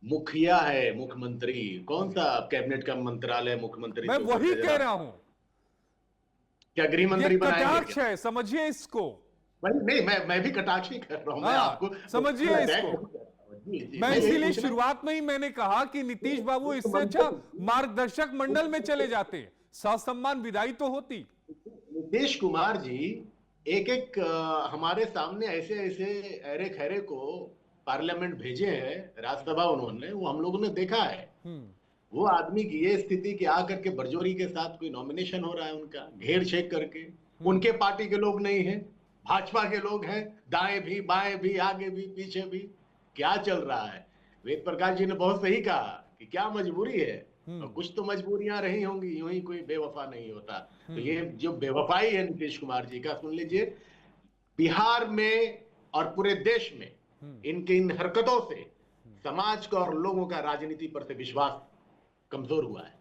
मुखिया है, मुख्यमंत्री। कौन सा कैबिनेट का मंत्रालय मुख्यमंत्री मैं के ऊपर वही से कह जरा- रहा हूं, क्या गृह मंत्री ये बनाएंगे कटाक्ष क्या? है, समझिए इसको। नहीं, मैं भी कटाक्ष ही कर रहा हूं। मैं हाँ, आपको समझिए मैं इसको। नहीं कर रहा हूं। जी, जी, मैं यही इसीलिए पूछना- शुरुआत में ही मैंने कहा कि नीतीश बाबू इससे अच्छा मार्गदर्शक मंडल में चले जाते, ससम्मान विदाई तो होती। नीतीश कुमार जी एक एक हमारे सामने ऐसे ऐसे अरे खैरे को पार्लियामेंट भेजे हैं, राज्यसभा उन्होंने, वो हम लोगों ने देखा है। वो आदमी की ये स्थिति कि आकर के बरजोरी के साथ कोई नॉमिनेशन हो रहा है उनका, घेर छेक करके। उनके पार्टी के लोग नहीं हैं, भाजपा के लोग हैं, दाएं भी बाएं भी आगे भी पीछे भी। क्या चल रहा है? वेद प्रकाश जी ने बहुत सही कहा कि क्या मजबूरी है, और कुछ तो मजबूरियां रही होंगी, यूं ही कोई बेवफा नहीं होता। तो ये जो बेवफाई है नीतीश कुमार जी का, सुन लीजिए, बिहार में और पूरे देश में इनकी इन हरकतों से समाज का और लोगों का राजनीति पर से विश्वास कमजोर हुआ है।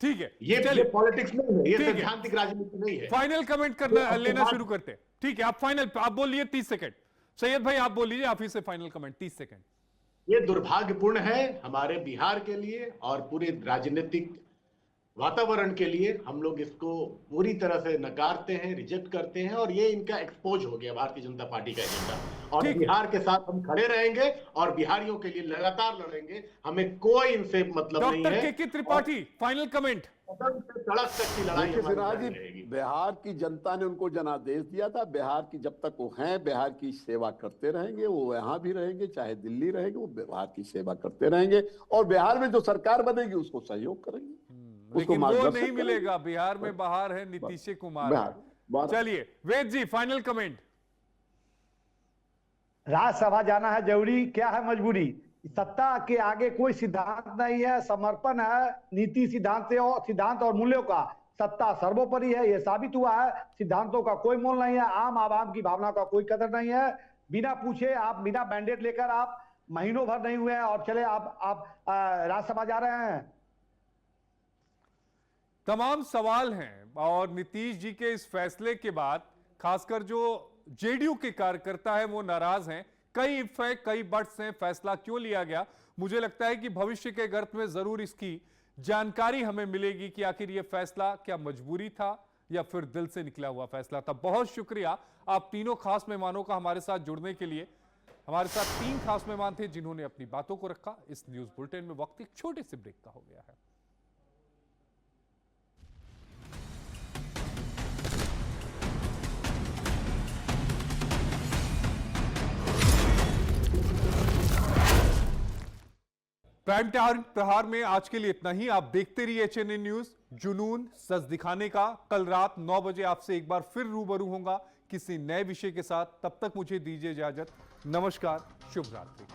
ठीक है, ये पॉलिटिक्स नहीं है, ये ठीक है। सैद्धांतिक राजनीति नहीं है। फाइनल कमेंट करना लेना शुरू करते हैं। ठीक है, आप फाइनल आप बोलिए 30 सेकंड। सैयद भाई आप बोलिए, आप ही से फाइनल कमेंट 30 सेकंड। ये दुर्भाग्यपूर्ण है हमारे बिहार के लिए और पूरे राजनीतिक वातावरण के लिए। हम लोग इसको पूरी तरह से नकारते हैं, रिजेक्ट करते हैं, और ये इनका एक्सपोज हो गया भारतीय जनता पार्टी का एजेंडा। और ठीक है। बिहार के साथ हम खड़े रहेंगे और बिहारियों के लिए लगातार लड़ेंगे। हमें कोई इनसे मतलब नहीं डॉक्टर है। के त्रिपाठी फाइनल कमेंट। सदन से सड़क तक की लड़ाई देखिए हमारी सिन्हा जारी जी, रहेगी। बिहार की जनता ने उनको जनादेश दिया था। बिहार की जब तक वो हैं, बिहार की सेवा करते रहेंगे। वो यहाँ भी रहेंगे, चाहे दिल्ली रहेंगे, वो बिहार की सेवा करते रहेंगे। और बिहार में जो सरकार बनेगी उसको सहयोग करेंगे, उसको लेकिन वो मार्गदर्शन नहीं करेंगे। मिलेगा। बिहार में बाहर है नीतीश कुमार। बिहार चलिए वेद जी फाइनल कमेंट। राज्यसभा जाना है जरूरी, क्या है मजबूरी? सत्ता के आगे कोई सिद्धांत नहीं है, समर्पण है नीति सिद्धांत और मूल्यों का। सत्ता सर्वोपरि है, यह साबित हुआ है। सिद्धांतों का कोई मोल नहीं है, आम आवाम की भावना का कोई कदर नहीं है। बिना पूछे आप, बिना मैंडेट लेकर आप महीनों भर नहीं हुए हैं और चले आप राज्यसभा जा रहे हैं। तमाम सवाल हैं और नीतीश जी के इस फैसले के बाद खासकर जो जेडीयू के कार्यकर्ता हैं वो नाराज हैं। कई इफ है, कई बट्स हैं। फैसला क्यों लिया गया, मुझे लगता है कि भविष्य के गर्त में जरूर इसकी जानकारी हमें मिलेगी कि आखिर यह फैसला क्या मजबूरी था या फिर दिल से निकला हुआ फैसला था। बहुत शुक्रिया आप तीनों खास मेहमानों का हमारे साथ जुड़ने के लिए। हमारे साथ 3 खास मेहमान थे जिन्होंने अपनी बातों को रखा। इस न्यूज बुलेटिन में वक्त एक छोटे से ब्रेक का हो गया है। प्राइम टाइम प्रहार में आज के लिए इतना ही। आप देखते रहिए HNN न्यूज। जुनून सच दिखाने का। कल रात 9 बजे आपसे एक बार फिर रूबरू होऊंगा किसी नए विषय के साथ। तब तक मुझे दीजिए इजाजत। नमस्कार, शुभ रात्रि।